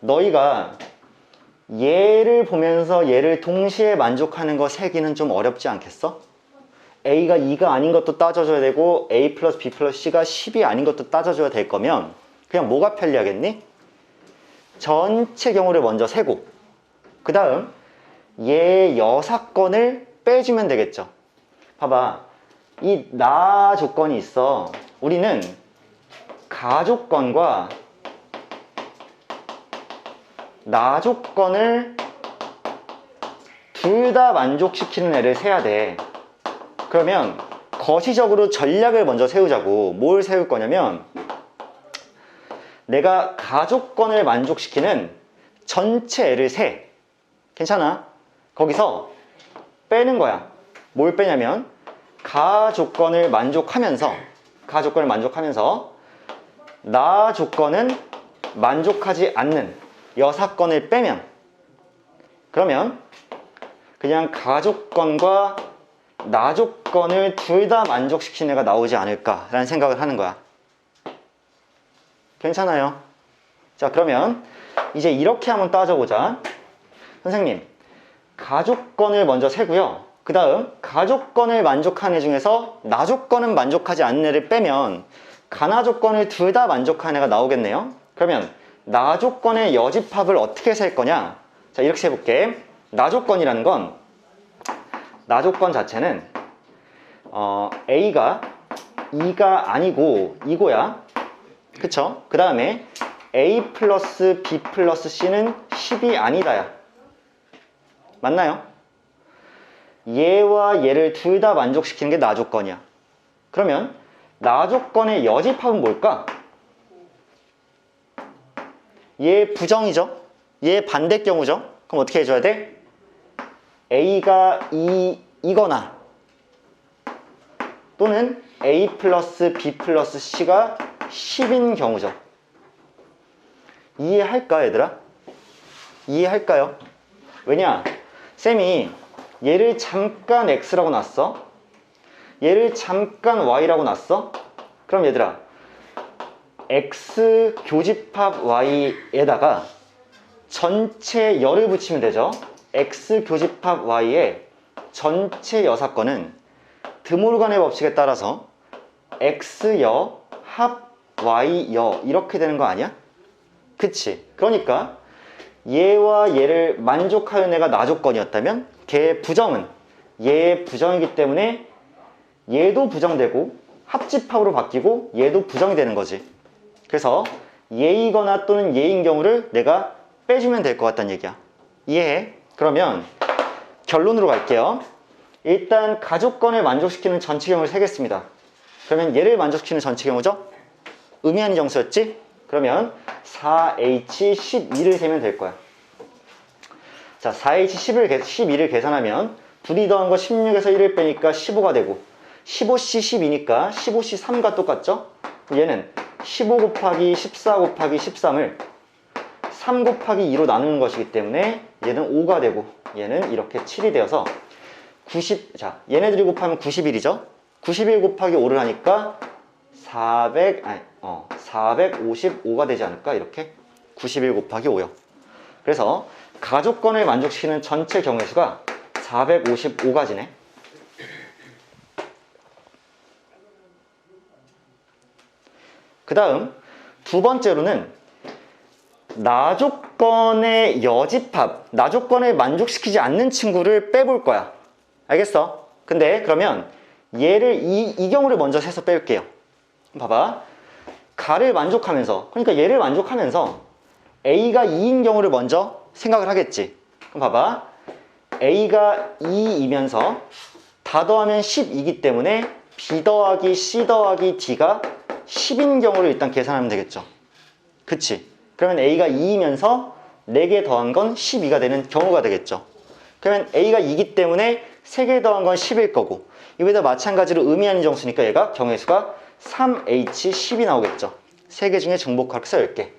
너희가 얘를 보면서 얘를 동시에 만족하는 거 세기는 좀 어렵지 않겠어? A가 2가 아닌 것도 따져줘야 되고 A 플러스 B 플러스 C가 10이 아닌 것도 따져줘야 될 거면 그냥 뭐가 편리하겠니? 전체 경우를 먼저 세고 그 다음 얘 6건을 빼주면 되겠죠. 봐봐, 이 나 조건이 있어. 우리는 가조건과 나 조건을 둘 다 만족시키는 애를 세야 돼. 그러면 거시적으로 전략을 먼저 세우자고. 뭘 세울 거냐면 내가 가조건을 만족시키는 전체 애를 세. 괜찮아? 거기서 빼는 거야. 뭘 빼냐면 가조건을 만족하면서 나 조건은 만족하지 않는 6건을 빼면 그러면 그냥 가조건과 나 조건을 둘 다 만족시키는 애가 나오지 않을까라는 생각을 하는 거야. 괜찮아요? 자, 그러면 이제 이렇게 한번 따져보자. 선생님, 가조건을 먼저 세고요. 그 다음 가조건을 만족하는 애 중에서 나 조건은 만족하지 않는 애를 빼면 가나 조건을 둘 다 만족하는 애가 나오겠네요. 그러면 나 조건의 여집합을 어떻게 셀 거냐? 자, 이렇게 해볼게. 나 조건이라는 건 나 조건 자체는 A가 2가 아니고 2고야. 그쵸? 그 다음에 A 플러스 B 플러스 C는 10이 아니다야. 맞나요? 얘와 얘를 둘 다 만족시키는 게 나 조건이야. 그러면 나 조건의 여집합은 뭘까? 얘 부정이죠? 얘 반대 경우죠? 그럼 어떻게 해줘야 돼? A가 2이거나 또는 A 플러스 B 플러스 C가 10인 경우죠. 이해할까 얘들아? 이해할까요? 왜냐? 쌤이 얘를 잠깐 X라고 놨어. 얘를 잠깐 Y라고 놨어. 그럼 얘들아, X 교집합 Y에다가 전체 열을 붙이면 되죠. X 교집합 Y의 전체 여사건은 드모르간의 법칙에 따라서 X여 합 Y여 이렇게 되는 거 아니야? 그치? 그러니까 얘와 얘를 만족하는 애가 나 조건이었다면 걔의 부정은 얘의 부정이기 때문에 얘도 부정되고 합집합으로 바뀌고 얘도 부정이 되는 거지. 그래서 얘이거나 또는 얘인 경우를 내가 빼주면 될 것 같다는 얘기야. 이해해? 그러면 결론으로 갈게요. 일단 가조건을 만족시키는 전체 경우를 세겠습니다. 그러면 얘를 만족시키는 전체 경우죠? 의미 아닌 정수였지? 그러면 4H12를 세면 될 거야. 자, 4H12를 계산하면 둘이 더한 거 16에서 1을 빼니까 15가 되고 15C12니까 15C3과 똑같죠? 얘는 15 곱하기 14 곱하기 13을 3 곱하기 2로 나누는 것이기 때문에 얘는 5가 되고 얘는 이렇게 7이 되어서 90, 자, 얘네들이 곱하면 91이죠? 91 곱하기 5를 하니까 455가 되지 않을까? 이렇게 91 곱하기 5요. 그래서 가조건을 만족시키는 전체 경우의 수가 455가지네. 그 다음 두 번째로는 나 조건의 여집합, 나 조건을 만족시키지 않는 친구를 빼볼 거야. 알겠어? 근데 그러면 얘를 이 경우를 먼저 세서 뺄게요. 봐봐. 가를 만족하면서, 그러니까 얘를 만족하면서 A가 2인 경우를 먼저 생각을 하겠지. 그럼 봐봐. A가 2이면서 다 더하면 10이기 때문에 B 더하기 C 더하기 D가 10인 경우를 일단 계산하면 되겠죠. 그치? 그러면 A가 2이면서 4개 더한 건 12가 되는 경우가 되겠죠. 그러면 A가 2기 때문에 3개 더한 건 10일 거고, 여기다 마찬가지로 의미하는 정수니까 얘가 경우의 수가 3H10이 나오겠죠. 3개 중에 중복합해서 10개.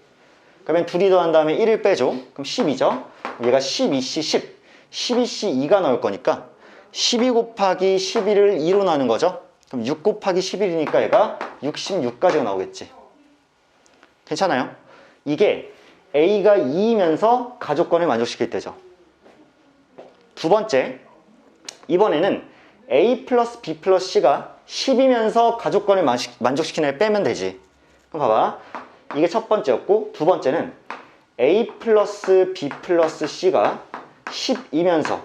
그러면 둘이 더한 다음에 1을 빼줘. 그럼 10이죠. 얘가 12C 10, 12C 2가 나올 거니까 12 곱하기 11을 2로 나누는 거죠. 그럼 6 곱하기 11이니까 얘가 66까지가 나오겠지. 괜찮아요? 이게 A가 2이면서 가족권을 만족시킬 때죠. 두 번째, 이번에는 A 플러스 B 플러스 C가 10이면서 가족권을 만족시키는 애를 빼면 되지. 그럼 봐봐. 이게 첫 번째였고, 두 번째는 A 플러스 B 플러스 C가 10이면서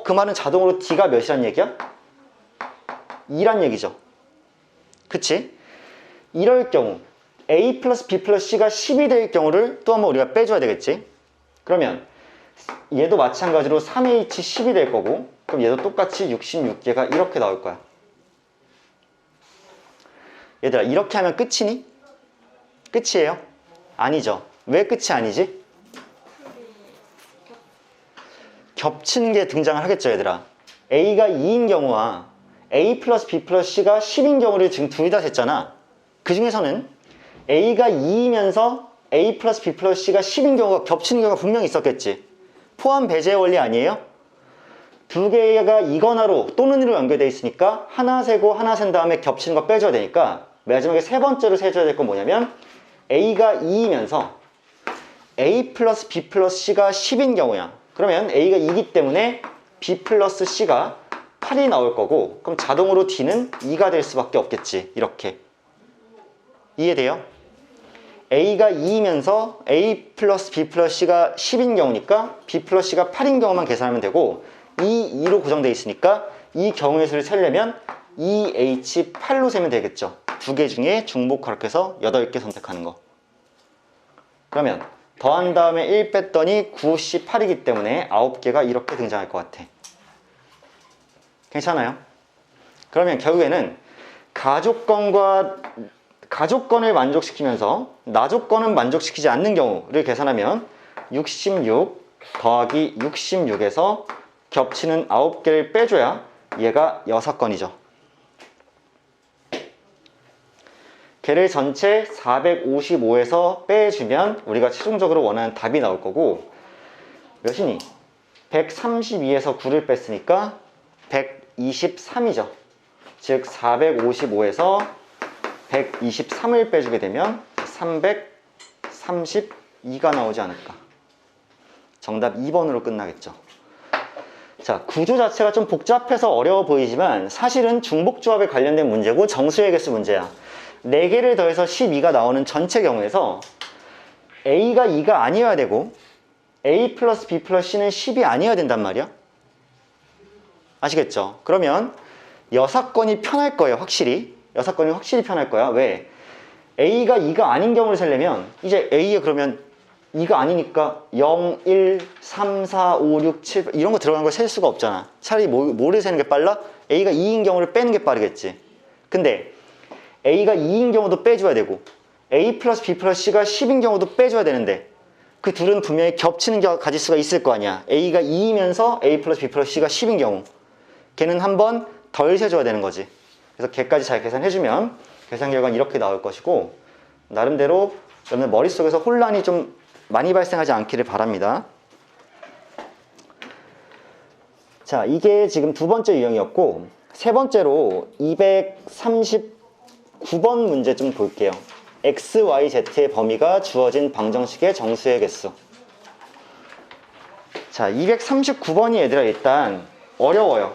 그 말은 자동으로 D가 몇이란 얘기야? 2란 얘기죠. 그치? 이럴 경우 A 플러스 B 플러스 C가 10이 될 경우를 또 한번 우리가 빼줘야 되겠지. 그러면 얘도 마찬가지로 3H10이 될 거고, 그럼 얘도 똑같이 66개가 이렇게 나올 거야. 얘들아, 이렇게 하면 끝이니? 끝이에요? 아니죠. 왜 끝이 아니지? 겹치는 게 등장을 하겠죠, 얘들아. A가 2인 경우와 A 플러스 B 플러스 C가 10인 경우를 지금 둘 다 셌잖아. 그 중에서는 A가 2이면서 A 플러스 B 플러스 C가 10인 경우가 겹치는 경우가 분명히 있었겠지. 포함 배제의 원리 아니에요? 두 개가 이거나로 또는 이로 연결되어 있으니까 하나 세고 하나 센 다음에 겹치는 거 빼줘야 되니까 마지막에 세 번째로 세줘야 될 건 뭐냐면 A가 2이면서 A 플러스 B 플러스 C가 10인 경우야. 그러면 A가 2이기 때문에 B 플러스 C가 8이 나올 거고, 그럼 자동으로 D는 2가 될 수밖에 없겠지. 이렇게. 이해돼요? A가 2이면서 A 플러스 B 플러스 C가 10인 경우니까 B 플러스 C가 8인 경우만 계산하면 되고, 2로 고정되어 있으니까 이 경우의 수를 세려면 2H8로 세면 되겠죠. 두 개 중에 중복합해서 8개 선택하는 거. 그러면 더한 다음에 1 뺐더니 9C8이기 때문에 9개가 이렇게 등장할 것 같아. 괜찮아요? 그러면 결국에는 가족권을 만족시키면서 나족권은 만족시키지 않는 경우를 계산하면 66 더하기 66에서 겹치는 9개를 빼줘야 얘가 6건이죠. 걔를 전체 455에서 빼주면 우리가 최종적으로 원하는 답이 나올 거고, 몇이니? 132에서 9를 뺐으니까 123이죠. 즉 455에서 123을 빼주게 되면 332가 나오지 않을까. 정답 2번으로 끝나겠죠. 자, 구조 자체가 좀 복잡해서 어려워 보이지만 사실은 중복조합에 관련된 문제고 정수의 개수 문제야. 4개를 더해서 12가 나오는 전체 경우에서 A가 2가 아니어야 되고 A 플러스 B 플러스 C는 10이 아니어야 된단 말이야. 아시겠죠? 그러면 6건이 편할 거예요. 확실히 6건이 확실히 편할 거야. 왜? A가 2가 아닌 경우를 세려면 이제 A에 그러면 2가 아니니까 0, 1, 3, 4, 5, 6, 7 이런 거 들어간 걸 셀 수가 없잖아. 차라리 뭐를 세는 게 빨라? A가 2인 경우를 빼는 게 빠르겠지. 근데 A가 2인 경우도 빼줘야 되고 A 플러스 B 플러스 C가 10인 경우도 빼줘야 되는데 그 둘은 분명히 겹치는 가지수가 있을 거 아니야. A가 2이면서 A 플러스 B 플러스 C가 10인 경우 걔는 한 번 덜 세줘야 되는 거지. 그래서 걔까지 잘 계산해주면 계산 결과는 이렇게 나올 것이고, 나름대로 여러분 머릿속에서 혼란이 좀 많이 발생하지 않기를 바랍니다. 자, 이게 지금 두 번째 유형이었고, 세 번째로 239번 문제 좀 볼게요. x, y, z의 범위가 주어진 방정식의 정수의 개수. 자, 239번이 얘들아 일단 어려워요.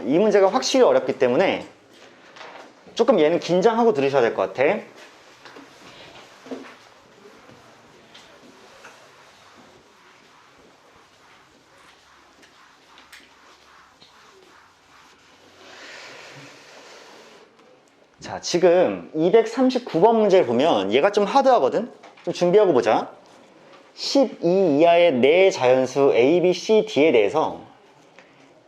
이 문제가 확실히 어렵기 때문에 조금 얘는 긴장하고 들으셔야 될 것 같아. 자, 지금 239번 문제를 보면 얘가 좀 하드하거든? 좀 준비하고 보자. 12 이하의 네 자연수 A, B, C, D에 대해서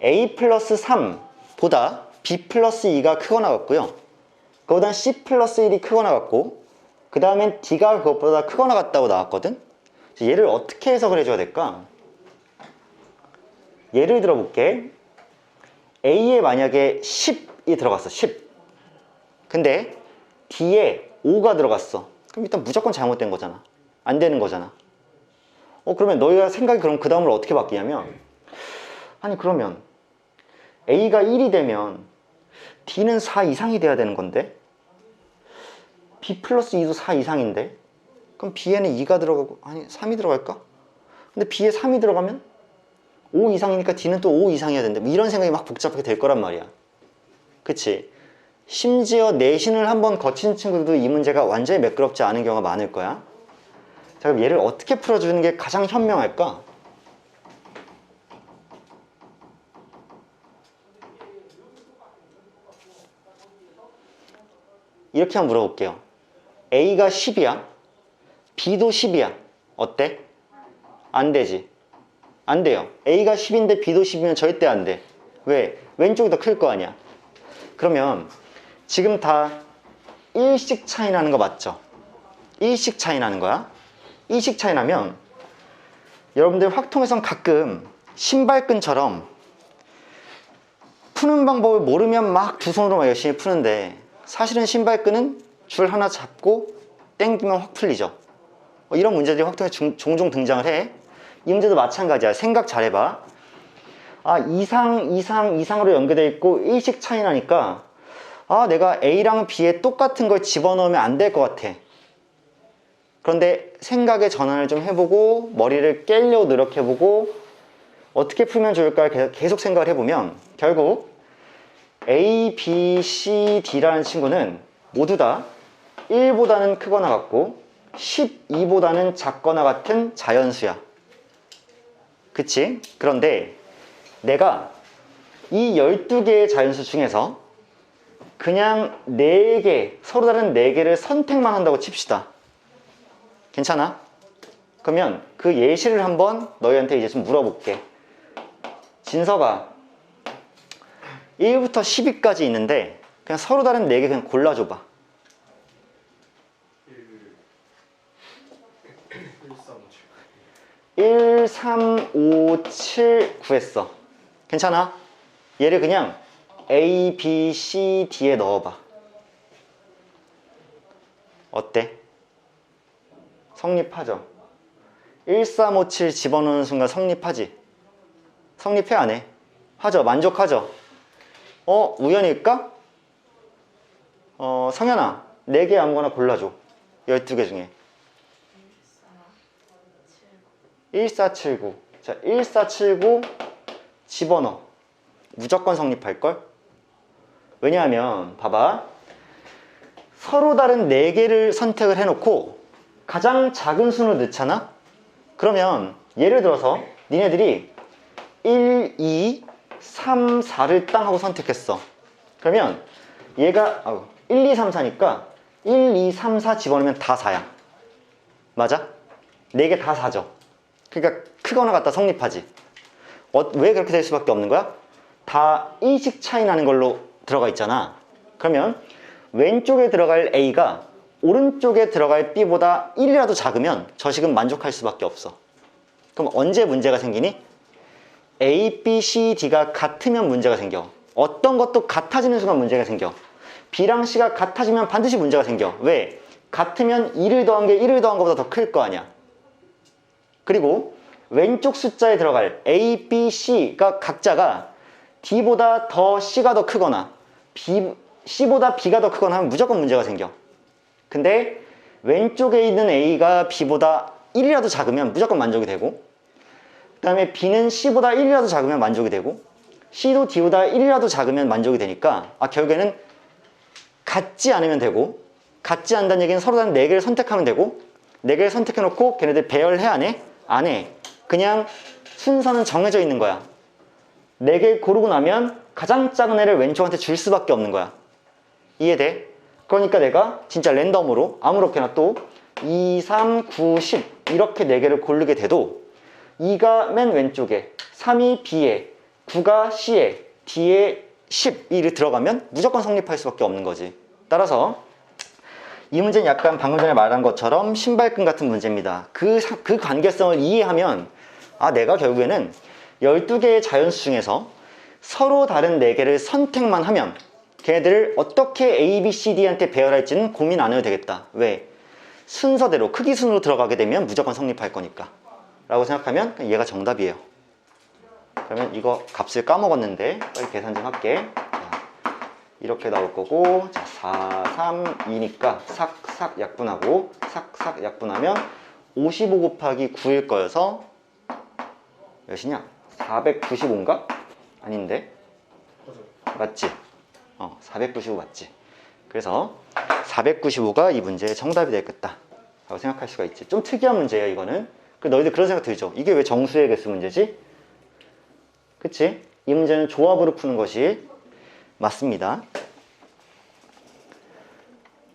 A 플러스 3보다 B 플러스 2가 크거나 같고요. 그보다 C 플러스 1이 크거나 같고, 그 다음엔 D가 그것보다 크거나 같다고 나왔거든? 얘를 어떻게 해석을 해줘야 될까? 예를 들어 볼게. A에 만약에 10이 들어갔어. 10. 근데 D에 5가 들어갔어. 그럼 일단 무조건 잘못된 거잖아. 안 되는 거잖아. 그러면 너희가 생각이 그럼 그 다음으로 어떻게 바뀌냐면, 아니 그러면 A가 1이 되면 D는 4 이상이 돼야 되는 건데 B 플러스 2도 4 이상인데 그럼 B에는 2가 들어가고, 아니 3이 들어갈까? 근데 B에 3이 들어가면 5 이상이니까 D는 또 5 이상이어야 된다. 뭐 이런 생각이 막 복잡하게 될 거란 말이야. 그치? 심지어 내신을 한번 거친 친구들도 이 문제가 완전히 매끄럽지 않은 경우가 많을 거야. 자, 그럼 얘를 어떻게 풀어주는 게 가장 현명할까? 이렇게 한번 물어볼게요. A가 10이야. B도 10이야. 어때? 안 되지. 안 돼요. A가 10인데 B도 10이면 절대 안 돼. 왜? 왼쪽이 더 클 거 아니야. 그러면 지금 다 1씩 차이 나는 거 맞죠? 1씩 차이 나는 거야. 1씩 차이 나면 여러분들 확통에선 가끔 신발끈처럼 푸는 방법을 모르면 막 두 손으로 막 열심히 푸는데 사실은 신발끈은 줄 하나 잡고 당기면 확 풀리죠. 이런 문제들이 확통에 종종 등장을 해. 이 문제도 마찬가지야. 생각 잘 해봐. 이상으로 연결되어 있고 1씩 차이 나니까 내가 A랑 B에 똑같은 걸 집어넣으면 안 될 것 같아. 그런데 생각의 전환을 좀 해보고 머리를 깨려고 노력해보고 어떻게 풀면 좋을까 계속 생각을 해보면 결국 A, B, C, D라는 친구는 모두 다 1보다는 크거나 같고 12보다는 작거나 같은 자연수야. 그치? 그런데 내가 이 12개의 자연수 중에서 그냥 4개, 서로 다른 4개를 선택만 한다고 칩시다. 괜찮아? 그러면 그 예시를 한번 너희한테 이제 좀 물어볼게. 진서가 1부터 10위까지 있는데 그냥 서로 다른 4개 그냥 골라줘봐. 1, 3, 5, 7 구했어. 괜찮아? 얘를 그냥 A, B, C, D에 넣어봐. 어때? 성립하죠? 1, 3, 5, 7 집어넣는 순간 성립하지? 성립해 안 해? 하죠? 만족하죠? 우연일까? 성현아 4개 아무거나 골라줘. 12개 중에 1479. 자, 1479 집어넣어. 무조건 성립할걸? 왜냐하면 봐봐. 서로 다른 4개를 선택을 해놓고 가장 작은 수를 넣잖아? 그러면 예를 들어서 니네들이 1, 2, 3, 4를 땅 하고 선택했어. 그러면 얘가 1, 2, 3, 4니까 1, 2, 3, 4 집어넣으면 다 4야. 맞아? 4개 다 4죠. 그러니까 크거나 같다 성립하지. 왜 그렇게 될 수밖에 없는 거야? 다 1씩 차이 나는 걸로 들어가 있잖아. 그러면 왼쪽에 들어갈 A가 오른쪽에 들어갈 B보다 1이라도 작으면 저 식은 만족할 수밖에 없어. 그럼 언제 문제가 생기니? A, B, C, D가 같으면 문제가 생겨. 어떤 것도 같아지는 순간 문제가 생겨. B랑 C가 같아지면 반드시 문제가 생겨. 왜? 같으면 2를 더한 게 1을 더한 것보다 더 클 거 아니야. 그리고 왼쪽 숫자에 들어갈 A, B, C가 각자가 D보다 더 C가 더 크거나 C보다 B가 더 크거나 하면 무조건 문제가 생겨. 근데 왼쪽에 있는 A가 B보다 1이라도 작으면 무조건 만족이 되고 그 다음에 B는 C보다 1이라도 작으면 만족이 되고 C도 D보다 1이라도 작으면 만족이 되니까 결국에는 같지 않으면 되고 같지 않다는 얘기는 서로 다른 4개를 선택하면 되고 4개를 선택해놓고 걔네들 배열해 안 해? 안 해. 그냥 순서는 정해져 있는 거야. 4개 고르고 나면 가장 작은 애를 왼쪽한테 줄 수밖에 없는 거야. 이해돼? 그러니까 내가 진짜 랜덤으로 아무렇게나 또 2, 3, 9, 10 이렇게 4개를 고르게 돼도 2가 맨 왼쪽에 3이 B에 9가 C에 D에 10이 들어가면 무조건 성립할 수밖에 없는 거지. 따라서 이 문제는 약간 방금 전에 말한 것처럼 신발끈 같은 문제입니다. 그 관계성을 이해하면 내가 결국에는 12개의 자연수 중에서 서로 다른 4개를 선택만 하면 걔네들을 어떻게 A, B, C, D한테 배열할지는 고민 안 해도 되겠다. 왜? 순서대로 크기 순으로 들어가게 되면 무조건 성립할 거니까 라고 생각하면 얘가 정답이에요. 그러면 이거 값을 까먹었는데 빨리 계산 좀 할게. 이렇게 나올 거고, 자, 4, 3, 2니까 삭삭 약분하고 삭삭 약분하면 55 곱하기 9일 거여서 몇이냐? 495인가? 아닌데? 맞지? 495 맞지? 그래서 495가 이 문제의 정답이 되겠다 라고 생각할 수가 있지. 좀 특이한 문제예요 이거는. 너희들 그런 생각 들죠? 이게 왜 정수의 개수 문제지? 그치? 이 문제는 조합으로 푸는 것이 맞습니다.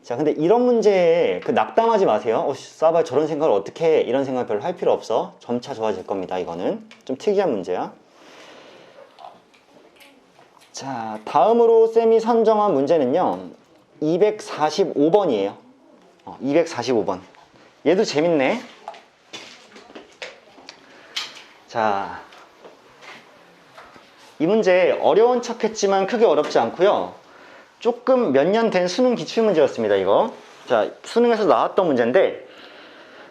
자, 근데 이런 문제에 낙담하지 마세요. 싸발 저런 생각을 어떻게 해? 이런 생각 별로 할 필요 없어. 점차 좋아질 겁니다. 이거는 좀 특이한 문제야. 자, 다음으로 쌤이 선정한 문제는요 245번이에요 245번. 얘도 재밌네. 자, 이 문제 어려운 척 했지만 크게 어렵지 않고요 조금 몇 년 된 수능 기출문제였습니다. 이거 자, 수능에서 나왔던 문제인데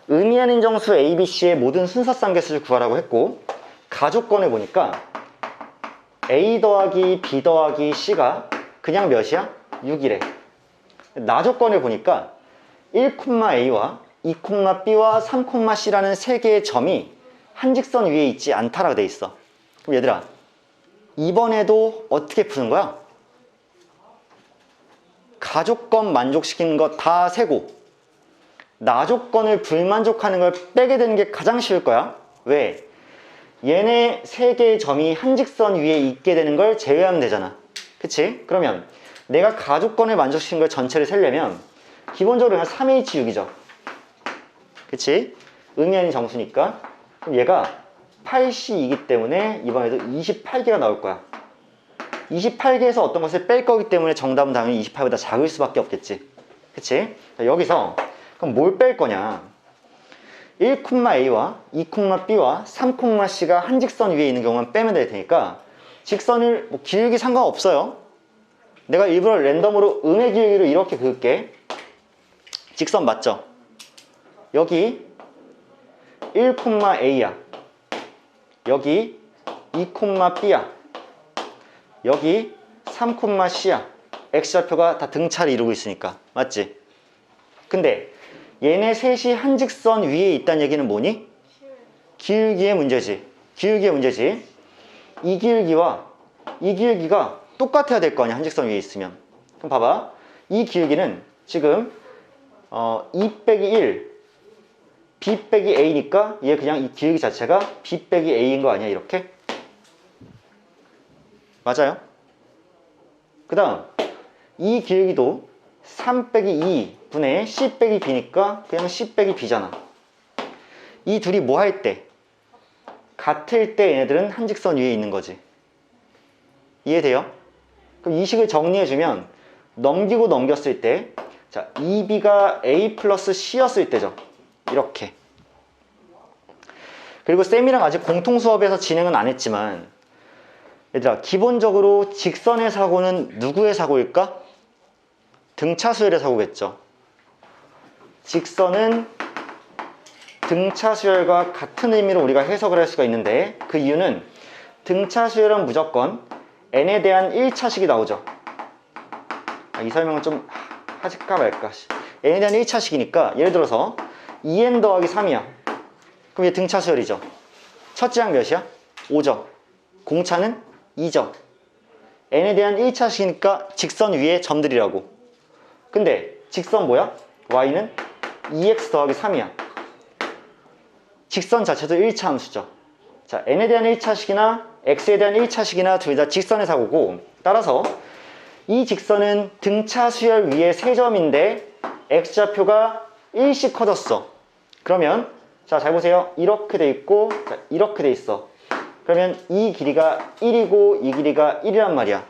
의미하는 정수 ABC의 모든 순서쌍 개수를 구하라고 했고 가조건을 보니까 A 더하기 B 더하기 C가 그냥 몇이야? 6이래. 나조건을 보니까 1,A와 2,B와 3,C라는 세 개의 점이 한 직선 위에 있지 않다라고 돼 있어. 그럼 얘들아 이번에도 어떻게 푸는 거야? 가조건 만족시키는 거 다 세고 나조건을 불만족하는 걸 빼게 되는 게 가장 쉬울 거야. 왜? 얘네 세 개의 점이 한 직선 위에 있게 되는 걸 제외하면 되잖아. 그치? 그러면 내가 가조건을 만족시키는 걸 전체를 세려면 기본적으로 그냥 3H6이죠. 그치? 의미하는 정수니까. 그럼 얘가 8C이기 때문에 이번에도 28개가 나올 거야. 28개에서 어떤 것을 뺄 거기 때문에 정답은 당연히 28보다 작을 수밖에 없겠지. 그치? 자, 여기서 그럼 뭘 뺄 거냐? 1,A와 2,B와 3,C가 한 직선 위에 있는 경우만 빼면 될 테니까 직선을 길기 상관없어요. 내가 일부러 랜덤으로 음의 길이로 이렇게 그을게. 직선 맞죠? 여기 1,A야. 여기 2,B야. 여기 3,C야. X좌표가 다 등차를 이루고 있으니까. 맞지? 근데 얘네 셋이 한 직선 위에 있다는 얘기는 뭐니? 기울기의 문제지. 기울기의 문제지. 이 기울기와 이 기울기가 똑같아야 될 거 아니야. 한 직선 위에 있으면. 그럼 봐봐. 이 기울기는 지금 2 빼기 1 B 빼기 A니까 얘 그냥 이 기울기 자체가 B 빼기 A인 거 아니야. 이렇게? 맞아요? 그 다음 이 기울기도 3 빼기 2 분의 C 빼기 B니까 그냥 C 빼기 B잖아. 이 둘이 뭐 할 때? 같을 때 얘네들은 한 직선 위에 있는 거지. 이해돼요? 그럼 이 식을 정리해주면 넘기고 넘겼을 때 자, 2B가 A 플러스 C였을 때죠. 이렇게. 그리고 쌤이랑 아직 공통 수업에서 진행은 안 했지만 얘들아 기본적으로 직선의 사고는 누구의 사고일까? 등차 수열의 사고겠죠. 직선은 등차 수열과 같은 의미로 우리가 해석을 할 수가 있는데 그 이유는 등차 수열은 무조건 n에 대한 1차식이 나오죠. 이 설명은 좀 하실까 말까. n에 대한 1차식이니까 예를 들어서 2n 더하기 3이야. 그럼 얘 등차 수열이죠. 첫째 항 몇이야? 5죠. 공차는 2죠. n에 대한 1차식이니까 직선 위에 점들이라고. 근데 직선 뭐야? y는 2x 더하기 3이야. 직선 자체도 1차 함수죠. 자, n에 대한 1차식이나 x에 대한 1차식이나 둘 다 직선의 사고고 따라서 이 직선은 등차 수열 위에 세 점인데 x좌표가 1씩 커졌어. 그러면 자, 잘 보세요. 이렇게 돼 있고 자, 이렇게 돼 있어. 그러면 이 길이가 1이고 이 길이가 1이란 말이야.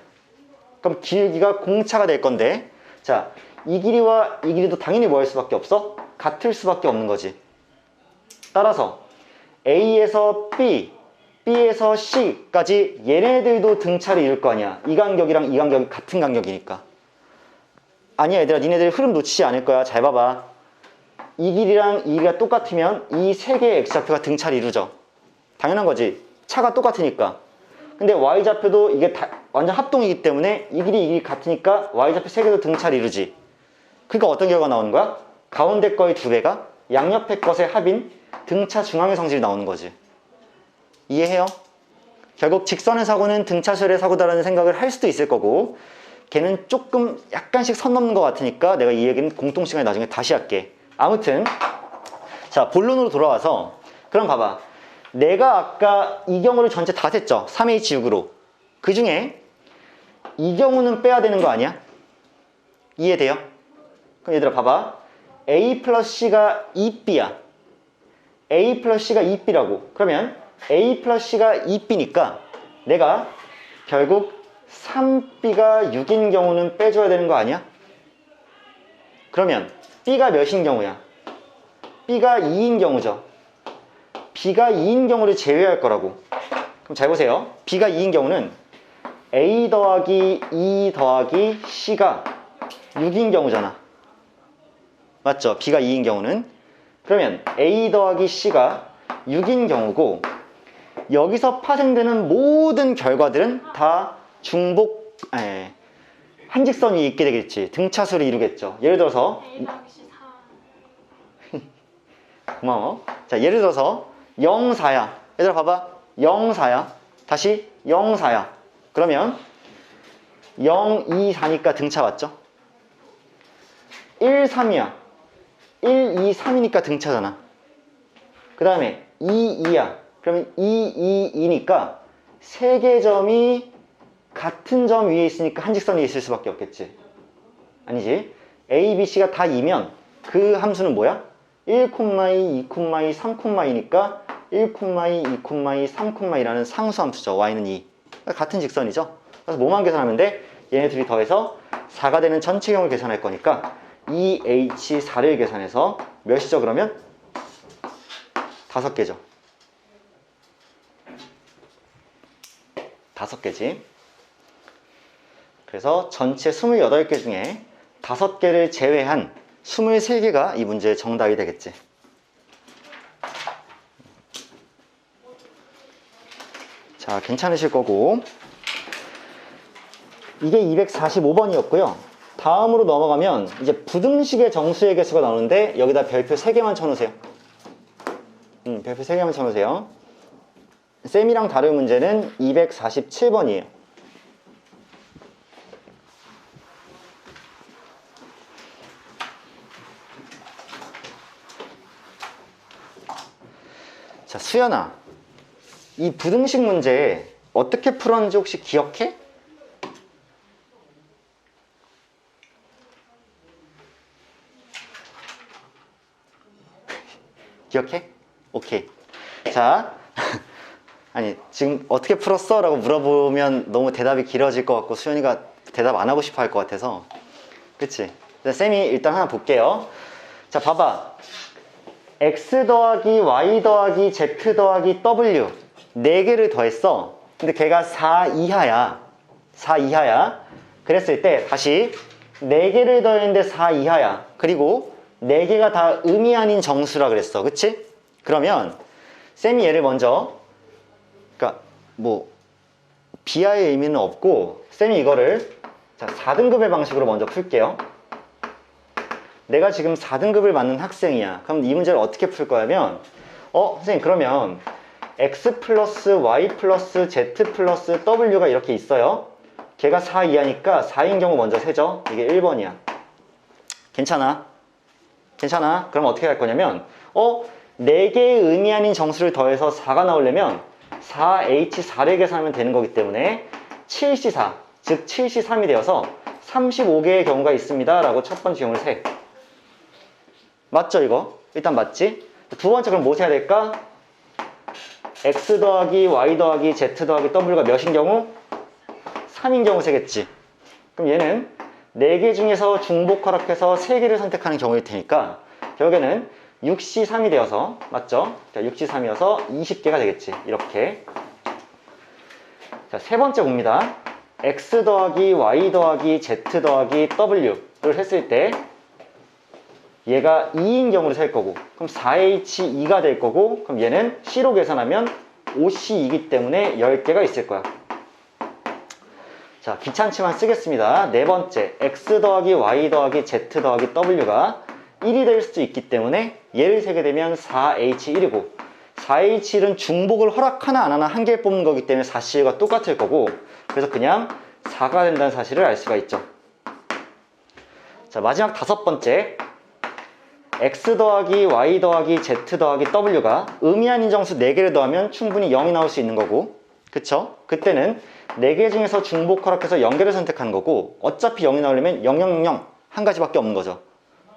그럼 기울기가 공차가 될 건데 자, 이 길이와 이 길이도 당연히 뭐 할 수밖에 없어? 같을 수밖에 없는 거지. 따라서 A에서 B, B에서 C까지 얘네들도 등차를 이룰 거 아니야. 이 간격이랑 이 간격이 같은 간격이니까. 아니야 얘들아, 니네들 흐름 놓치지 않을 거야. 잘 봐봐. 이 길이랑 이 길이가 똑같으면 이 세 개의 X좌표가 등차를 이루죠. 당연한 거지. 차가 똑같으니까. 근데 Y좌표도 이게 완전 합동이기 때문에 이 길이 같으니까 Y좌표 세 개도 등차를 이루지. 그러니까 어떤 결과가 나오는 거야? 가운데 거의 두 배가 양옆의 것의 합인 등차 중앙의 성질이 나오는 거지. 이해해요? 결국 직선의 사고는 등차설의 사고다라는 생각을 할 수도 있을 거고, 걔는 조금 약간씩 선 넘는 것 같으니까 내가 이 얘기는 공통 시간에 나중에 다시 할게. 아무튼 자, 본론으로 돌아와서 그럼 봐봐. 내가 아까 이 경우를 전체 다 셌죠. 3H6으로. 그 중에 이 경우는 빼야 되는 거 아니야? 이해돼요? 그럼 얘들아 봐봐. A 플러스 C가 2B야. A 플러스 C가 2B라고. 그러면 A 플러스 C가 2B니까 내가 결국 3B가 6인 경우는 빼줘야 되는 거 아니야? 그러면 B가 몇인 경우야? B가 2인 경우죠. B가 2인 경우를 제외할 거라고. 그럼 잘 보세요. B가 2인 경우는 A 더하기 2 더하기 C가 6인 경우잖아. 맞죠? B가 2인 경우는. 그러면 A 더하기 C가 6인 경우고, 여기서 파생되는 모든 결과들은 다 한직선 위에 있게 되겠지. 등차수를 이루겠죠. 예를 들어서 A 더하기 C 4. 고마워. 자, 예를 들어서 0, 4야. 얘들아 봐봐. 0, 4야. 다시 0, 4야. 그러면 0, 2, 4니까 등차 맞죠? 1, 3이야. 1, 2, 3이니까 등차잖아. 그 다음에 2, 2야. 그러면 2, 2, 2니까 세 개 점이 같은 점 위에 있으니까 한직선 위에 있을 수밖에 없겠지. 아니지. A, B, C가 다 2면 그 함수는 뭐야? 1, 2, 3,2니까 1, 2, 3,2라는 상수 함수죠. Y는 2. 그러니까 같은 직선이죠. 그래서 뭐만 계산하면 돼? 얘네 둘이 더해서 4가 되는 전체경을 계산할 거니까 2H4를 계산해서 몇이죠 그러면? 5개죠. 5개지. 그래서 전체 28개 중에 5개를 제외한 23개가 이 문제의 정답이 되겠지. 자, 괜찮으실 거고, 이게 245번이었고요. 다음으로 넘어가면 이제 부등식의 정수의 개수가 나오는데 여기다 별표 3개만 쳐놓으세요. 별표 3개만 쳐놓으세요. 쌤이랑 다른 문제는 247번이에요. 자, 수연아, 이 부등식 문제 어떻게 풀었는지 혹시 기억해? 기억해? 오케이. 자, 아니 지금 어떻게 풀었어? 라고 물어보면 너무 대답이 길어질 것 같고 수연이가 대답 안 하고 싶어 할 것 같아서, 그치? 쌤이 일단 하나 볼게요. 자, 봐봐. X 더하기 Y 더하기 Z 더하기 W 4개를 더했어. 근데 걔가 4 이하야. 4 이하야. 그랬을 때 다시 4개를 더했는데 4 이하야. 그리고 4개가 다 음이 아닌 정수라 그랬어. 그치? 그러면 쌤이 얘를 먼저, 그러니까 뭐 비하의 의미는 없고 쌤이 이거를 자 4등급의 방식으로 먼저 풀게요. 내가 지금 4등급을 맞는 학생이야. 그럼 이 문제를 어떻게 풀 거냐면, 선생님 그러면 X 플러스 Y 플러스 Z 플러스 W가 이렇게 있어요. 걔가 4 이하니까 4인 경우 먼저 세죠. 이게 1번이야. 괜찮아? 괜찮아? 그럼 어떻게 할 거냐면 4개의 의미 아닌 정수를 더해서 4가 나오려면 4H4를 계산하면 되는 거기 때문에 7C4, 즉 7C3이 되어서 35개의 경우가 있습니다 라고 첫 번째 경우를 세. 맞죠 이거? 일단 맞지? 두 번째 그럼 뭐 세야 될까? X 더하기 Y 더하기 Z 더하기 W가 몇인 경우? 3인 경우 세겠지. 그럼 얘는 4개 중에서 중복 허락해서 3개를 선택하는 경우일 테니까 결국에는 6C 3이 되어서 맞죠? 자, 6C 3이어서 20개가 되겠지. 이렇게. 자, 세 번째 봅니다. X 더하기 Y 더하기 Z 더하기 W를 했을 때 얘가 2인 경우를 셀 거고 그럼 4H2가 될 거고 그럼 얘는 C로 계산하면 5C2이기 때문에 10개가 있을 거야. 자, 귀찮지만 쓰겠습니다. 네 번째, X 더하기 Y 더하기 Z 더하기 W가 1이 될 수도 있기 때문에 얘를 세게 되면 4H1이고 4H1은 중복을 허락하나 안 하나 한 개를 뽑는 거기 때문에 4C가 똑같을 거고 그래서 그냥 4가 된다는 사실을 알 수가 있죠. 자, 마지막 다섯 번째, X 더하기 Y 더하기 Z 더하기 W가 의미한 인정수 4개를 더하면 충분히 0이 나올 수 있는 거고 그쵸? 그때는 4개 중에서 중복 허락해서 0개를 선택하는 거고 어차피 0이 나오려면 0, 0, 0 한 가지밖에 없는 거죠.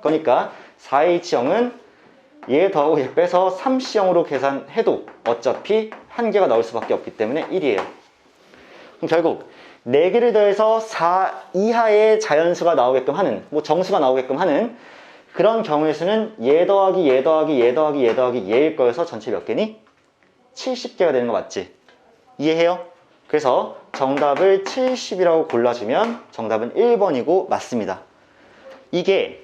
그러니까 4H0은 얘 더하고 얘 빼서 3C0으로 계산해도 어차피 한 개가 나올 수밖에 없기 때문에 1이에요. 그럼 결국 4개를 더해서 4 이하의 자연수가 나오게끔 하는 뭐 정수가 나오게끔 하는 그런 경우의 수는 얘 더하기 얘 더하기 얘 더하기 얘 더하기 얘일 거여서 전체 몇 개니? 70개가 되는 거 맞지? 이해해요? 그래서 정답을 70이라고 골라주면 정답은 1번이고 맞습니다. 이게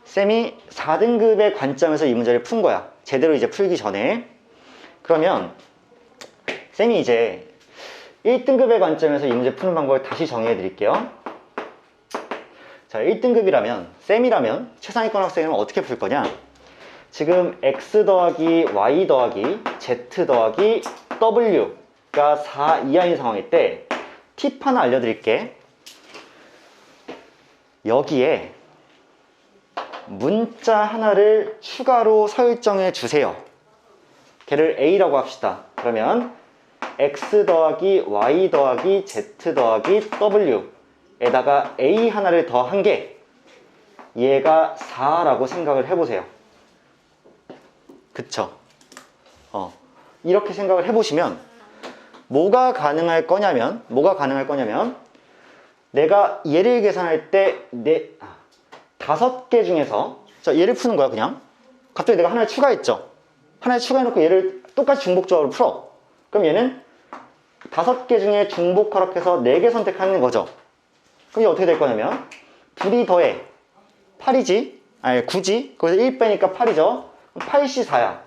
쌤이 4등급의 관점에서 이 문제를 푼 거야. 제대로 이제 풀기 전에. 그러면 쌤이 이제 1등급의 관점에서 이 문제 푸는 방법을 다시 정의해 드릴게요. 자, 1등급이라면 쌤이라면 최상위권 학생은 어떻게 풀 거냐? 지금 X 더하기 Y 더하기 Z 더하기 W가 4 이하인 상황일 때 팁 하나 알려드릴게. 여기에 문자 하나를 추가로 설정해 주세요. 걔를 A라고 합시다. 그러면 X 더하기 Y 더하기 Z 더하기 W에다가 A 하나를 더한 게 얘가 4라고 생각을 해보세요. 그쵸? 이렇게 생각을 해보시면 뭐가 가능할 거냐면 내가 얘를 계산할 때 5개 중에서 자, 얘를 푸는 거야. 그냥 갑자기 내가 하나를 추가했죠. 하나를 추가해놓고 얘를 똑같이 중복조합으로 풀어. 그럼 얘는 5개 중에 중복 허락해서 4개 선택하는 거죠. 그럼 이게 어떻게 될 거냐면 둘이 더해 8이지? 아니 9지? 거기서 1 빼니까 8이죠. 그럼 8C4야.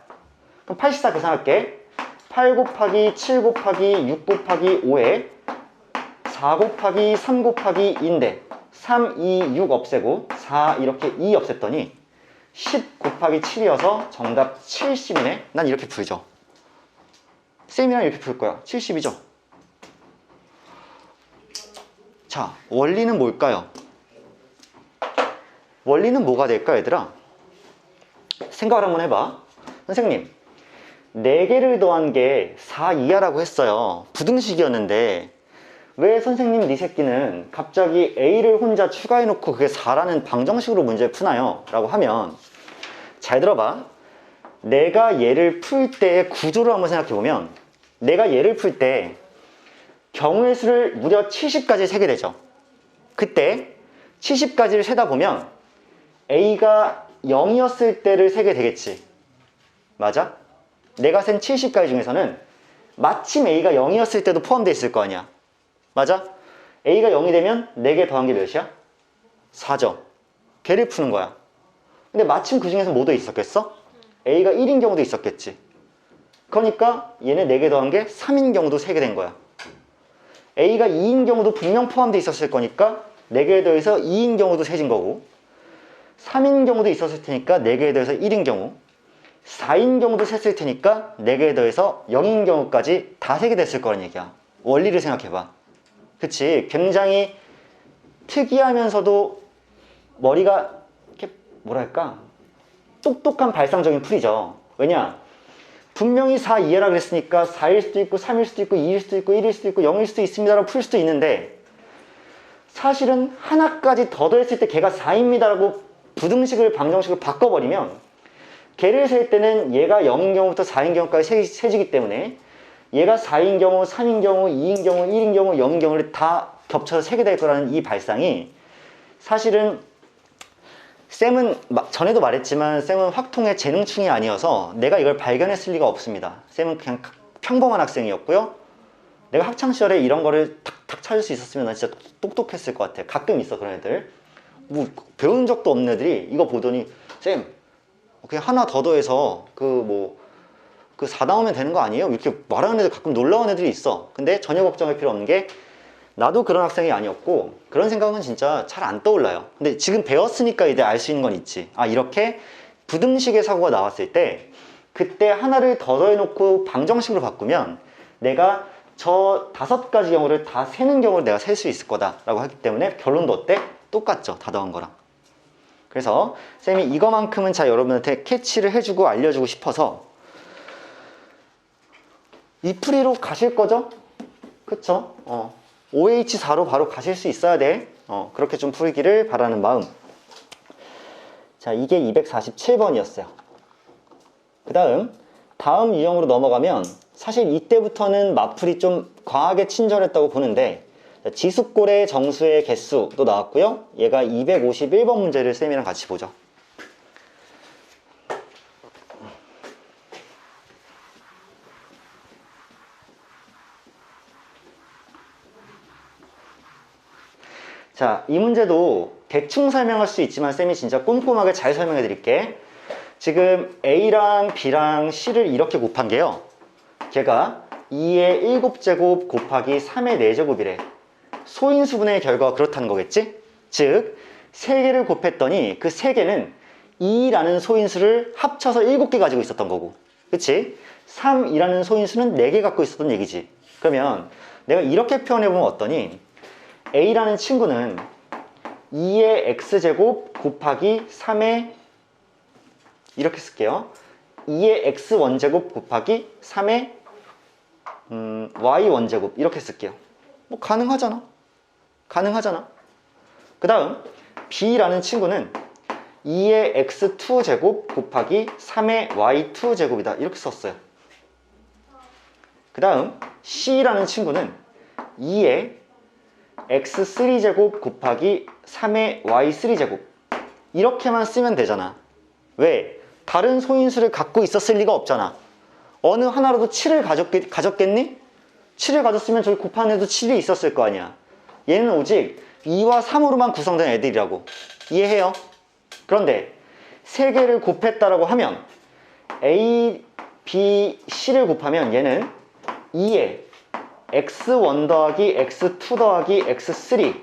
그럼 8C4 계산할게. 8 곱하기 7 곱하기 6 곱하기 5에 4 곱하기 3 곱하기 2인데 3, 2, 6 없애고 4 이렇게 2 없앴더니 10 곱하기 7이어서 정답 70이네. 난 이렇게 풀죠. 쌤이랑 이렇게 풀 거야. 70이죠. 자, 원리는 뭘까요? 원리는 뭐가 될까, 얘들아? 생각을 한번 해봐. 선생님, 4개를 더한 게 4 이하라고 했어요. 부등식이었는데 왜 선생님 네 새끼는 갑자기 A를 혼자 추가해놓고 그게 4라는 방정식으로 문제를 푸나요? 라고 하면 잘 들어봐. 내가 얘를 풀 때의 구조를 한번 생각해보면 내가 얘를 풀 때 경우의 수를 무려 70까지 세게 되죠. 그때 70까지를 세다 보면 A가 0이었을 때를 세게 되겠지. 맞아? 내가 센 70가지 중에서는 마침 A가 0이었을 때도 포함되어 있을 거 아니야. 맞아? A가 0이 되면 4개 더한 게 몇이야? 4죠. 걔를 푸는 거야. 근데 마침 그 중에서 뭐도 있었겠어? A가 1인 경우도 있었겠지. 그러니까 얘네 4개 더한 게 3인 경우도 세게 된 거야. A가 2인 경우도 분명 포함되어 있었을 거니까 4개에 더해서 2인 경우도 세진 거고 3인 경우도 있었을 테니까 4개에 더해서 1인 경우 4인 경우도 셌을 테니까 4개에 더해서 0인 경우까지 다 세게 됐을 거란 얘기야. 원리를 생각해봐. 그치? 굉장히 특이하면서도 머리가 이렇게 뭐랄까 똑똑한 발상적인 풀이죠. 왜냐? 분명히 4 이하라 그랬으니까 4일 수도 있고 3일 수도 있고 2일 수도 있고 1일 수도 있고 0일 수도 있습니다라고 풀 수도 있는데 사실은 하나까지 더 더했을 때 걔가 4입니다라고 부등식을 방정식을 바꿔버리면 걔를 셀 때는 얘가 0인 경우부터 4인 경우까지 세지기 때문에 얘가 4인 경우, 3인 경우, 2인 경우, 1인 경우, 0인 경우를 다 겹쳐서 세게 될 거라는 이 발상이 사실은 쌤은 전에도 말했지만 쌤은 확통의 재능충이 아니어서 내가 이걸 발견했을 리가 없습니다. 쌤은 그냥 평범한 학생이었고요. 내가 학창시절에 이런 거를 탁탁 찾을 수 있었으면 난 진짜 똑똑했을 것 같아. 가끔 있어 그런 애들. 뭐 배운 적도 없는 애들이 이거 보더니 쌤 그냥 하나 더 더해서 그 4 나오면 되는 거 아니에요? 이렇게 말하는 애들 가끔 놀라운 애들이 있어. 근데 전혀 걱정할 필요 없는 게 나도 그런 학생이 아니었고 그런 생각은 진짜 잘 안 떠올라요. 근데 지금 배웠으니까 이제 알 수 있는 건 있지. 아 이렇게 부등식의 사고가 나왔을 때 그때 하나를 더 더해놓고 방정식으로 바꾸면 내가 저 5가지 경우를 다 세는 경우를 내가 셀 수 있을 거다 라고 하기 때문에 결론도 어때? 똑같죠. 다 더한 거랑. 그래서 쌤이 이거만큼은 잘 여러분한테 캐치를 해주고 알려주고 싶어서 이 풀이로 가실 거죠? 그쵸? OH4로 바로 가실 수 있어야 돼. 그렇게 좀 풀기를 바라는 마음. 자, 이게 247번이었어요. 그 다음 유형으로 넘어가면 사실 이때부터는 마풀이 좀 과하게 친절했다고 보는데 지수꼴의 정수의 개수도 나왔고요. 얘가 251번 문제를 쌤이랑 같이 보죠. 자, 이 문제도 대충 설명할 수 있지만 쌤이 진짜 꼼꼼하게 잘 설명해 드릴게. 지금 A랑 B랑 C를 이렇게 곱한 게요. 걔가 2의 7제곱 곱하기 3의 4제곱이래. 소인수분의 결과가 그렇다는 거겠지? 즉, 3개를 곱했더니 그 3개는 2라는 소인수를 합쳐서 7개 가지고 있었던 거고. 그치? 3이라는 소인수는 4개 갖고 있었던 얘기지. 그러면 내가 이렇게 표현해보면 어떠니? A라는 친구는 2의 x제곱 곱하기 3의 이렇게 쓸게요. 2의 x1제곱 곱하기 3의 y1제곱 이렇게 쓸게요. 뭐 가능하잖아. 그 다음 B라는 친구는 2의 x2제곱 곱하기 3의 y2제곱이다. 이렇게 썼어요. 그 다음 C라는 친구는 2의 x3제곱 곱하기 3의 y3제곱 이렇게만 쓰면 되잖아. 왜? 다른 소인수를 갖고 있었을 리가 없잖아. 어느 하나라도 7을 가졌겠니? 7을 가졌으면 저기 곱하는 애도 7이 있었을 거 아니야. 얘는 오직 2와 3으로만 구성된 애들이라고. 이해해요? 그런데 3개를 곱했다라고 하면 A, B, C를 곱하면 얘는 2에 x1 더하기 x2 더하기 x3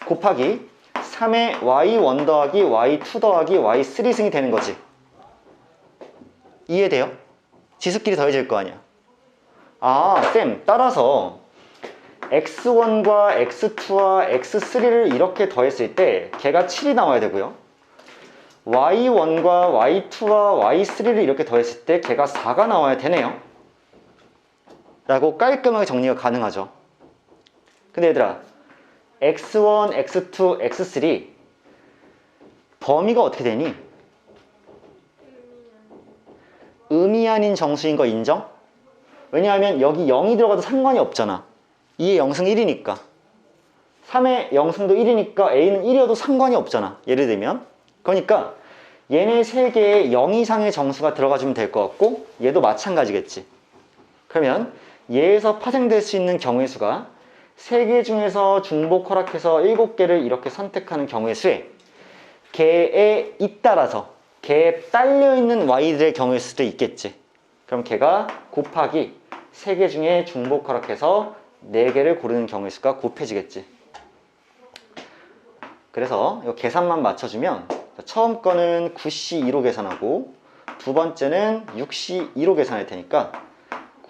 곱하기 3의 y1 더하기 y2 더하기 y3승이 되는 거지. 이해돼요? 지수끼리 더해질 거 아니야. 아, 쌤, 따라서 x1과 x2와 x3를 이렇게 더했을 때 걔가 7이 나와야 되고요. y1과 y2와 y3를 이렇게 더했을 때 걔가 4가 나와야 되네요. 라고 깔끔하게 정리가 가능하죠. 근데 얘들아, x1, x2, x3 범위가 어떻게 되니? 음이 아닌 정수인 거 인정? 왜냐하면 여기 0이 들어가도 상관이 없잖아. 2의 0승 1이니까 3의 0승도 1이니까 A는 1이어도 상관이 없잖아. 예를 들면 그러니까 얘네 3개에 0 이상의 정수가 들어가주면 될 것 같고 얘도 마찬가지겠지. 그러면 얘에서 파생될 수 있는 경우의 수가 3개 중에서 중복 허락해서 7개를 이렇게 선택하는 경우의 수에 걔에 잇따라서 걔에 딸려있는 y들의 경우의 수도 있겠지. 그럼 걔가 곱하기 3개 중에 중복 허락해서 4개를 고르는 경우의 수가 곱해지겠지. 그래서 이 계산만 맞춰주면 처음 거는 9C2로 계산하고 두 번째는 6C2로 계산할 테니까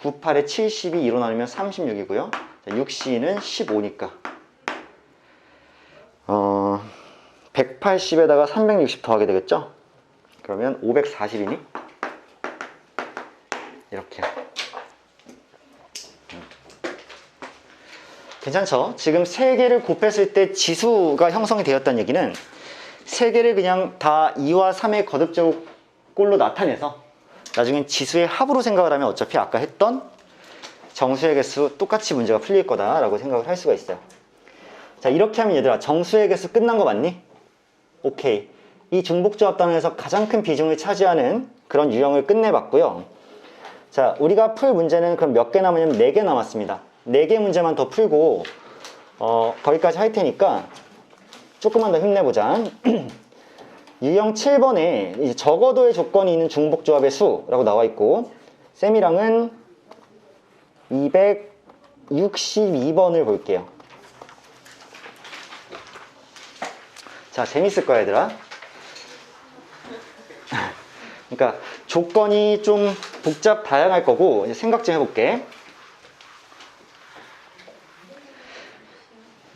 98에 70이 2로 나누면 36이고요. 6C는 15니까 180에다가 360 더하게 되겠죠? 그러면 540이니? 이렇게. 괜찮죠? 지금 3개를 곱했을 때 지수가 형성이 되었다는 얘기는 3개를 그냥 다 2와 3의 거듭제곱꼴로 나타내서 나중엔 지수의 합으로 생각을 하면 어차피 아까 했던 정수의 개수 똑같이 문제가 풀릴 거다라고 생각을 할 수가 있어요. 자, 이렇게 하면 얘들아 정수의 개수 끝난 거 맞니? 오케이. 이 중복조합 단원에서 가장 큰 비중을 차지하는 그런 유형을 끝내봤고요. 자, 우리가 풀 문제는 그럼 몇 개 남았냐면 4개 남았습니다. 4개 문제만 더 풀고 거기까지 할 테니까 조금만 더 힘내보자. 유형 7번에 이제 적어도의 조건이 있는 중복조합의 수라고 나와 있고, 쌤이랑은 262번을 볼게요. 자, 재밌을 거야, 얘들아. 그러니까 조건이 좀 다양할 거고, 이제 생각 좀 해볼게.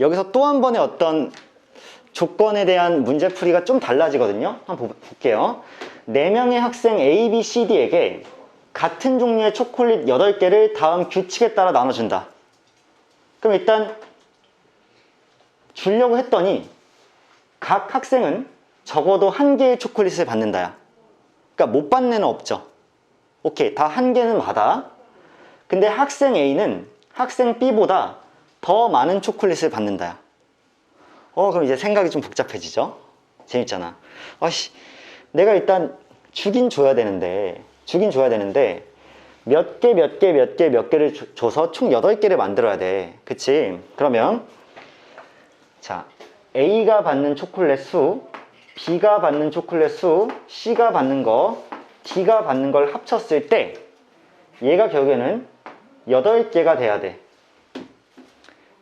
여기서 또 한 번의 어떤 조건에 대한 문제풀이가 좀 달라지거든요. 한번 볼게요. 4명의 학생 A, B, C, D에게 같은 종류의 초콜릿 8개를 다음 규칙에 따라 나눠준다. 그럼 일단 주려고 했더니 각 학생은 적어도 1개의 초콜릿을 받는다야. 그러니까 못 받는 애는 없죠. 오케이, 다 1개는 받아. 근데 학생 A는 학생 B보다 더 많은 초콜릿을 받는다야. 그럼 이제 생각이 좀 복잡해지죠? 재밌잖아. 내가 일단 주긴 줘야 되는데 몇 개를 줘서 총 8개를 만들어야 돼. 그치? 그러면 자, A가 받는 초콜릿 수, B가 받는 초콜릿 수, C가 받는 거, D가 받는 걸 합쳤을 때 얘가 결국에는 8개가 돼야 돼.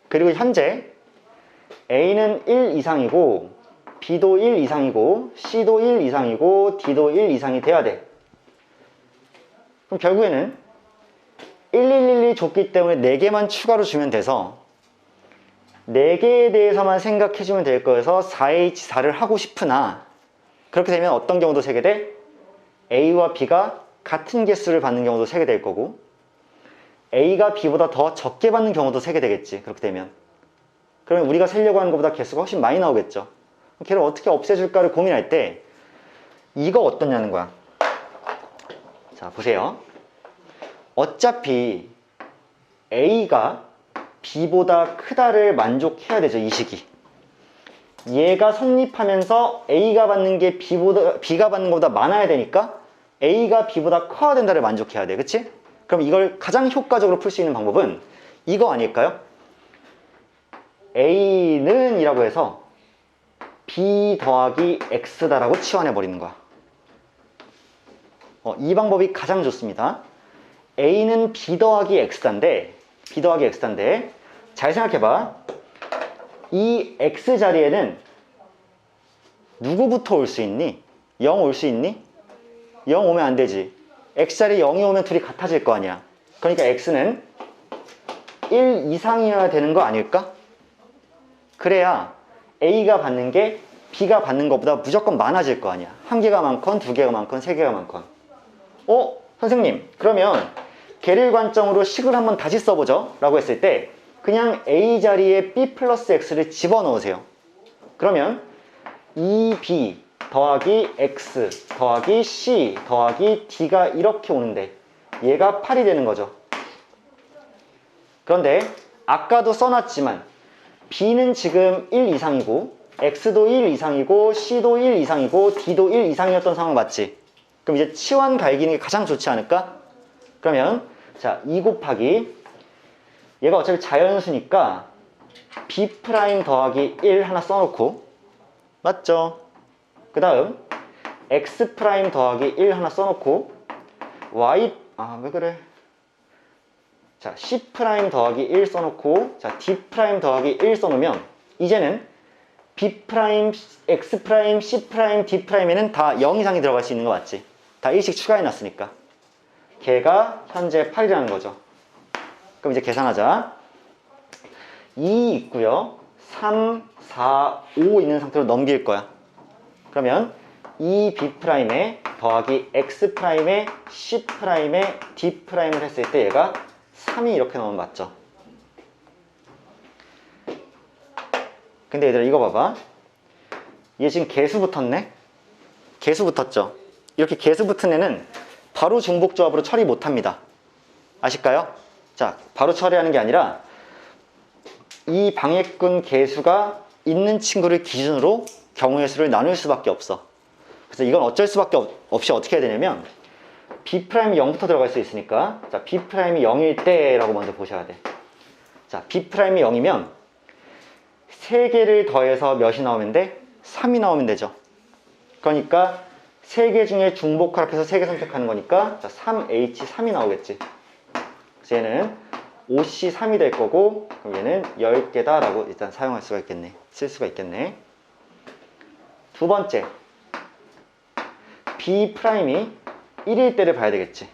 그리고 현재 A는 1 이상이고 B도 1 이상이고 C도 1 이상이고 D도 1 이상이 돼야 돼. 그럼 결국에는 1111 줬기 때문에 4개만 추가로 주면 돼서 4개에 대해서만 생각해주면 될 거여서 4H4를 하고 싶으나, 그렇게 되면 어떤 경우도 세게 돼? A와 B가 같은 개수를 받는 경우도 세게 될 거고, A가 B보다 더 적게 받는 경우도 세게 되겠지. 그렇게 되면 그러면 우리가 세려고 하는 것보다 개수가 훨씬 많이 나오겠죠. 걔를 어떻게 없애줄까를 고민할 때 이거 어떠냐는 거야. 자, 보세요. 어차피 A가 B보다 크다를 만족해야 되죠, 이 식이. 얘가 성립하면서 A가 받는 게 B가 받는 것보다 많아야 되니까 A가 B보다 커야 된다를 만족해야 돼. 그치? 그럼 이걸 가장 효과적으로 풀 수 있는 방법은 이거 아닐까요? A는 이라고 해서 B 더하기 X다라고 치환해 버리는 거야. 이 방법이 가장 좋습니다. A는 B 더하기 X단데 잘 생각해봐. 이 X 자리에는 누구부터 올 수 있니? 0 올 수 있니? 0 오면 안 되지. X 자리에 0이 오면 둘이 같아질 거 아니야. 그러니까 X는 1 이상이어야 되는 거 아닐까? 그래야 A가 받는 게 B가 받는 것보다 무조건 많아질 거 아니야. 1개가 많건 2개가 많건 3개가 많건. 선생님, 그러면 걔를 관점으로 식을 한번 다시 써보죠 라고 했을 때 그냥 A 자리에 B 플러스 X를 집어넣으세요. 그러면 2B 더하기 X 더하기 C 더하기 D가 이렇게 오는데 얘가 8이 되는 거죠. 그런데 아까도 써놨지만 B는 지금 1 이상이고 X도 1 이상이고 C도 1 이상이고 D도 1 이상이었던 상황 맞지? 그럼 이제 치환 갈기는 게 가장 좋지 않을까? 그러면 자, 2 곱하기 얘가 어차피 자연수니까 B' 더하기 1 하나 써놓고, 맞죠? 그 다음 X' 더하기 1 하나 써놓고 Y, 왜 그래? 자, C' 더하기 1 써놓고, 자, D' 더하기 1 써놓으면 이제는 B', X', C', D'에는 다 0 이상이 들어갈 수 있는 거 맞지? 다 1씩 추가해놨으니까 걔가 현재 8이라는 거죠. 그럼 이제 계산하자. 2 있고요 3, 4, 5 있는 상태로 넘길 거야. 그러면 2B'에 더하기 X'에 C'에 D'를 했을 때 얘가 3이 이렇게 나오면 맞죠? 근데 얘들아 이거 봐봐. 얘 지금 개수 붙었네? 개수 붙었죠? 이렇게 개수 붙은 애는 바로 중복조합으로 처리 못합니다. 아실까요? 자, 바로 처리하는 게 아니라 이 방해꾼 개수가 있는 친구를 기준으로 경우의 수를 나눌 수밖에 없어. 그래서 이건 어쩔 수밖에 없이 어떻게 해야 되냐면 B'이 0부터 들어갈 수 있으니까 자, B'이 0일 때라고 먼저 보셔야 돼. 자, B'이 0이면 3개를 더해서 몇이 나오면 돼? 3이 나오면 되죠. 그러니까 3개 중에 중복합해서 3개 선택하는 거니까 자, 3H3이 나오겠지. 그래서 얘는 OC3이 될 거고 그럼 얘는 10개다 라고 일단 사용할 수가 있겠네. 쓸 수가 있겠네. 두 번째 B'이 1일 때를 봐야 되겠지.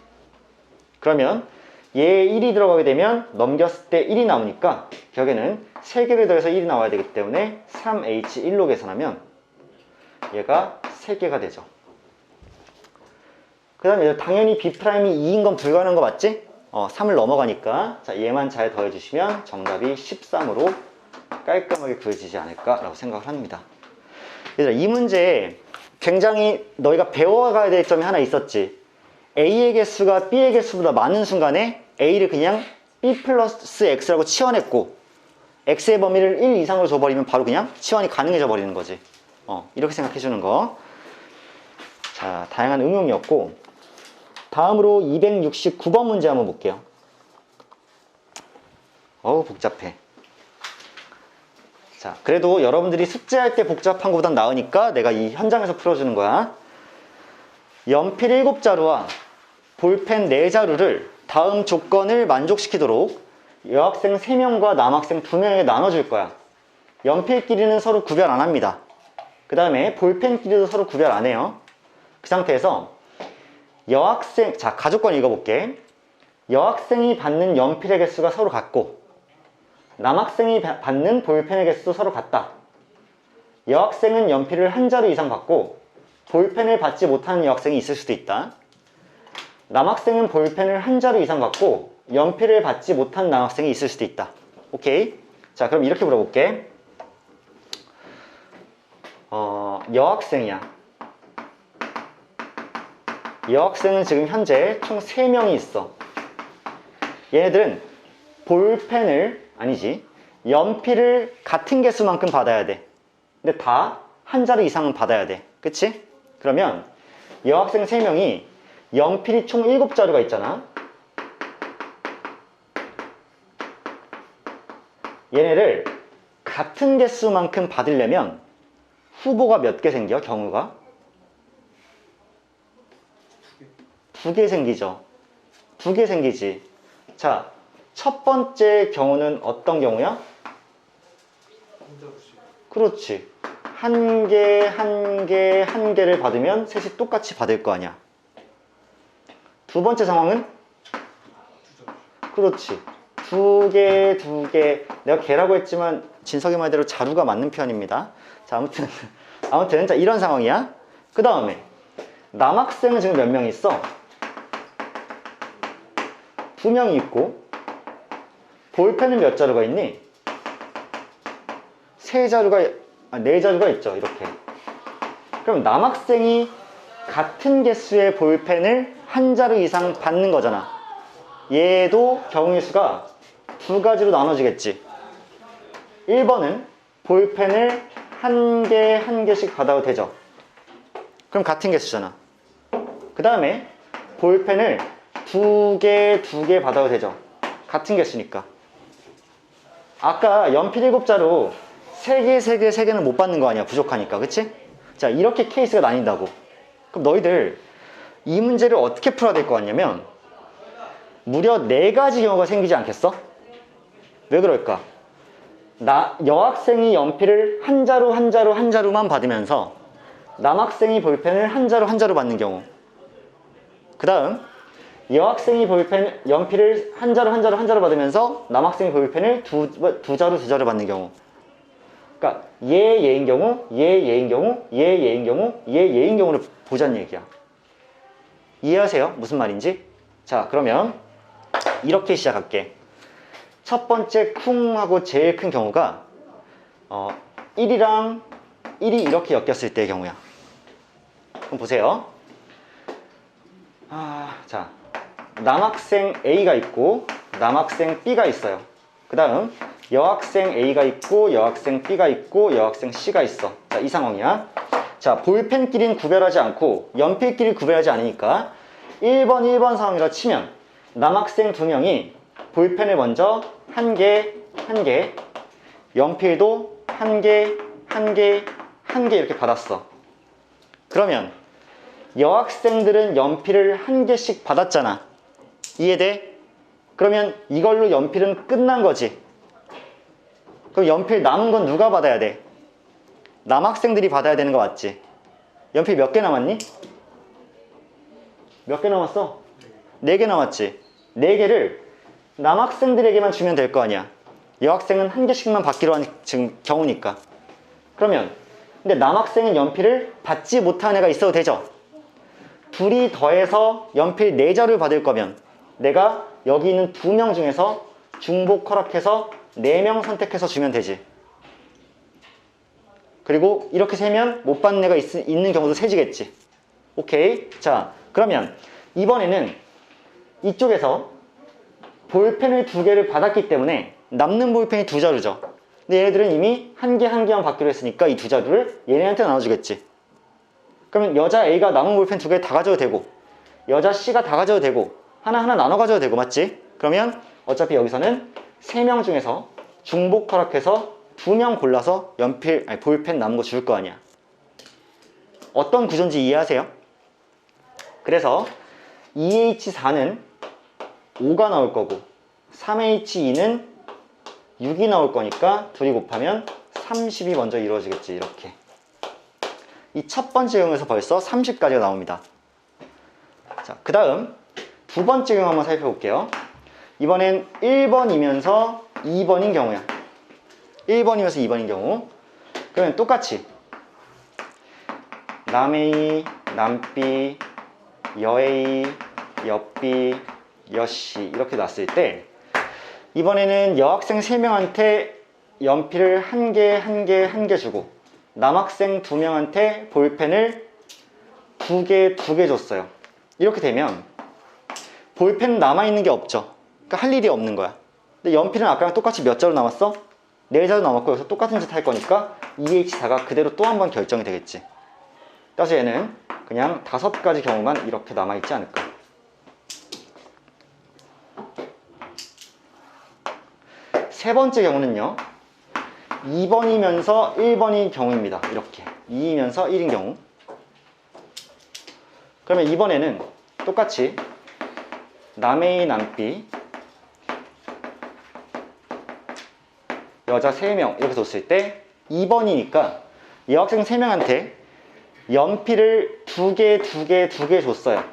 그러면 얘에 1이 들어가게 되면 넘겼을 때 1이 나오니까 결국에는 3개를 더해서 1이 나와야 되기 때문에 3H1로 계산하면 얘가 3개가 되죠. 그 다음에 당연히 B'이 2인 건 불가능한 거 맞지? 3을 넘어가니까 자, 얘만 잘 더해주시면 정답이 13으로 깔끔하게 구해지지 않을까 라고 생각을 합니다. 얘들아, 이 문제에 굉장히 너희가 배워가야 될 점이 하나 있었지. A의 개수가 B의 개수보다 많은 순간에 A를 그냥 B 플러스 X라고 치환했고 X의 범위를 1 이상으로 줘버리면 바로 그냥 치환이 가능해져 버리는 거지. 이렇게 생각해 주는 거. 자, 다양한 응용이었고 다음으로 269번 문제 한번 볼게요. 어우 복잡해. 자, 그래도 여러분들이 숙제할 때 복잡한 것보단 나으니까 내가 이 현장에서 풀어주는 거야. 연필 7자루와 볼펜 4자루를 다음 조건을 만족시키도록 여학생 3명과 남학생 2명에게 나눠줄 거야. 연필끼리는 서로 구별 안 합니다. 그 다음에 볼펜끼리도 서로 구별 안 해요. 그 상태에서 여학생, 자, 가족권 읽어볼게. 여학생이 받는 연필의 개수가 서로 같고 남학생이 받는 볼펜의 개수도 서로 같다. 여학생은 연필을 1자루 이상 받고 볼펜을 받지 못하는 여학생이 있을 수도 있다. 남학생은 볼펜을 1자루 이상 받고 연필을 받지 못한 남학생이 있을 수도 있다. 오케이? 자, 그럼 이렇게 물어볼게. 여학생이야. 여학생은 지금 현재 총 3명이 있어. 얘네들은 볼펜을, 아니지, 연필을 같은 개수만큼 받아야 돼. 근데 다 1자루 이상은 받아야 돼. 그치? 그러면 여학생 3명이 연필이 총 7자루가 있잖아. 얘네를 같은 개수만큼 받으려면 후보가 몇 개 생겨? 경우가? 2개 생기죠. 2개 생기지. 자, 첫 번째 경우는 어떤 경우야? 그렇지. 한 개를 받으면 셋이 똑같이 받을 거 아니야. 두 번째 상황은? 그렇지. 2개. 내가 개라고 했지만 진석이 말대로 자루가 맞는 표현입니다. 자, 아무튼 자, 이런 상황이야. 그 다음에 남학생은 지금 몇 명 있어? 2명이 있고 볼펜은 몇 자루가 있니? 4자루가 있죠. 이렇게. 그럼 남학생이 같은 개수의 볼펜을 1자루 이상 받는 거잖아. 얘도 경우의 수가 2가지로 나눠지겠지. 1번은 볼펜을 한 개씩 받아도 되죠. 그럼 같은 개수잖아. 그 다음에 볼펜을 2개 받아도 되죠. 같은 개수니까. 아까 연필 7자루 3개는 못 받는 거 아니야. 부족하니까. 그치? 자, 이렇게 케이스가 나뉜다고. 그럼 너희들 이 문제를 어떻게 풀어야 될 것 같냐면 무려 4가지 경우가 생기지 않겠어? 왜 그럴까? 여학생이 연필을 1자루만 받으면서 남학생이 볼펜을 1자루 받는 경우. 그 다음 여학생이 연필을 1자루 받으면서 남학생이 볼펜을 2자루 받는 경우. 그러니까 얘인 경우, 얘인 경우를 보자는 얘기야. 이해하세요? 무슨 말인지? 자, 그러면 이렇게 시작할게. 첫 번째 쿵하고 제일 큰 경우가 1이랑 1이 이렇게 엮였을 때의 경우야. 그럼 보세요. 자, 남학생 A가 있고 남학생 B가 있어요. 그 다음 여학생 A가 있고 여학생 B가 있고 여학생 C가 있어. 자, 이 상황이야. 자, 볼펜끼리는 구별하지 않고 연필끼리 구별하지 않으니까 1번 상황이라 치면 남학생 2명이 볼펜을 먼저 한 개, 연필도 한 개 이렇게 받았어. 그러면 여학생들은 연필을 한 개씩 받았잖아. 이해돼? 그러면 이걸로 연필은 끝난 거지. 그럼 연필 남은 건 누가 받아야 돼? 남학생들이 받아야 되는 거 맞지? 연필 몇 개 남았니? 몇 개 남았어? 4개 남았지? 4개를 남학생들에게만 주면 될 거 아니야. 여학생은 한 개씩만 받기로 한 지금 경우니까. 그러면 근데 남학생은 연필을 받지 못한 애가 있어도 되죠? 둘이 더해서 연필 4자를 받을 거면 내가 여기 있는 2명 중에서 중복 허락해서 4명 선택해서 주면 되지. 그리고 이렇게 세면 못 받는 애가 있는 경우도 세지겠지. 오케이. 자, 그러면 이번에는 이쪽에서 볼펜을 2개를 받았기 때문에 남는 볼펜이 2자루죠. 근데 얘네들은 이미 한 개만 받기로 했으니까 이 2자루를 얘네한테 나눠주겠지. 그러면 여자 A가 남은 볼펜 2개 다 가져도 되고 여자 C가 다 가져도 되고 하나하나 나눠 가져도 되고 맞지? 그러면 어차피 여기서는 3명 중에서 중복 허락해서 2명 골라서 볼펜 남은 거 줄 거 아니야. 어떤 구조인지 이해하세요? 그래서 2H4는 5가 나올 거고 3H2는 6이 나올 거니까 둘이 곱하면 30이 먼저 이루어지겠지. 이렇게 이 첫 번째 경우에서 벌써 30까지가 나옵니다. 자, 그 다음 두 번째 경우 한번 살펴볼게요. 이번엔 1번이면서 2번인 경우야. 1번이면서 2번인 경우. 그러면 똑같이 남 A, 남 B, 여 A, 여 B, 여 C 이렇게 놨을 때 이번에는 여학생 3명한테 연필을 한 개 주고 남학생 2명한테 볼펜을 2개 줬어요. 이렇게 되면 볼펜 남아있는 게 없죠. 그러니까 할 일이 없는 거야. 근데 연필은 아까랑 똑같이 몇 자루 남았어? 4자루 남았고 여기서 똑같은 짓 할 거니까 2H4가 그대로 또 한 번 결정이 되겠지. 따라서 얘는 그냥 5가지 경우만 이렇게 남아있지 않을까. 세 번째 경우는요. 2번이면서 1번인 경우입니다. 이렇게 2이면서 1인 경우. 그러면 이번에는 똑같이 남 A, 남 B 여자 3명 이렇게 뒀을 때 2번이니까 여학생 3명한테 연필을 2개 줬어요.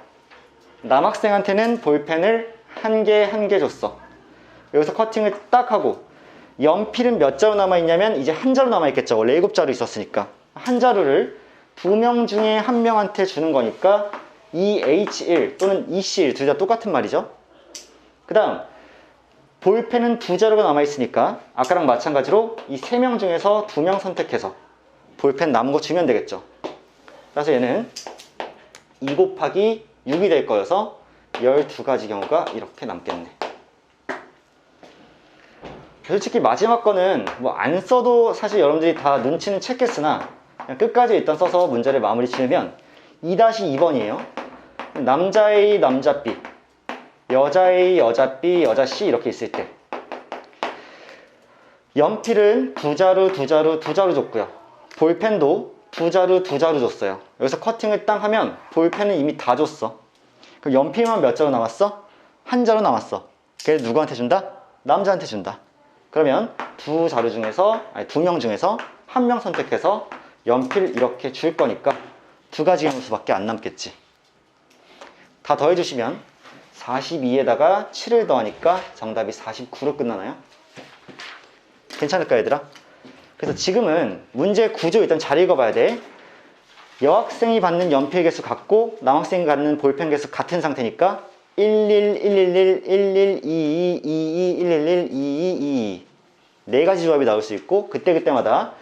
남학생한테는 볼펜을 한 개 줬어. 여기서 커팅을 딱 하고 연필은 몇 자루 남아있냐면 이제 한 자루 남아있겠죠. 원래 7자루 있었으니까 한 자루를 2명 중에 1명한테 주는 거니까 EH1 또는 EC1 둘 다 똑같은 말이죠. 그 다음 볼펜은 2자루가 남아있으니까 아까랑 마찬가지로 이 3명 중에서 2명 선택해서 볼펜 남은 거 주면 되겠죠. 그래서 얘는 2 곱하기 6이 될 거여서 12가지 경우가 이렇게 남겠네. 솔직히 마지막 거는 뭐 안 써도 사실 여러분들이 다 눈치는 챘겠으나 그냥 끝까지 일단 써서 문제를 마무리 지으면 2-2번이에요. 남자 A, 남자 B, 여자 A, 여자 B, 여자 C 이렇게 있을 때 연필은 2자루 줬고요. 볼펜도 2자루 줬어요. 여기서 커팅을 딱 하면 볼펜은 이미 다 줬어. 그럼 연필만 몇 자루 남았어? 한 자루 남았어. 그래서 누구한테 준다? 남자한테 준다. 그러면 2명 중에서 1명 선택해서 연필 이렇게 줄 거니까 2가지 경우수밖에 안 남겠지. 다 더해주시면 42에다가 7을 더하니까 정답이 49로 끝나나요? 괜찮을까 얘들아? 그래서 지금은 문제 구조 일단 잘 읽어봐야 돼. 여학생이 받는 연필 개수 같고 남학생이 받는 볼펜 개수 같은 상태니까 11, 111, 11, 22, 22, 111, 222 4가지 조합이 나올 수 있고 그때마다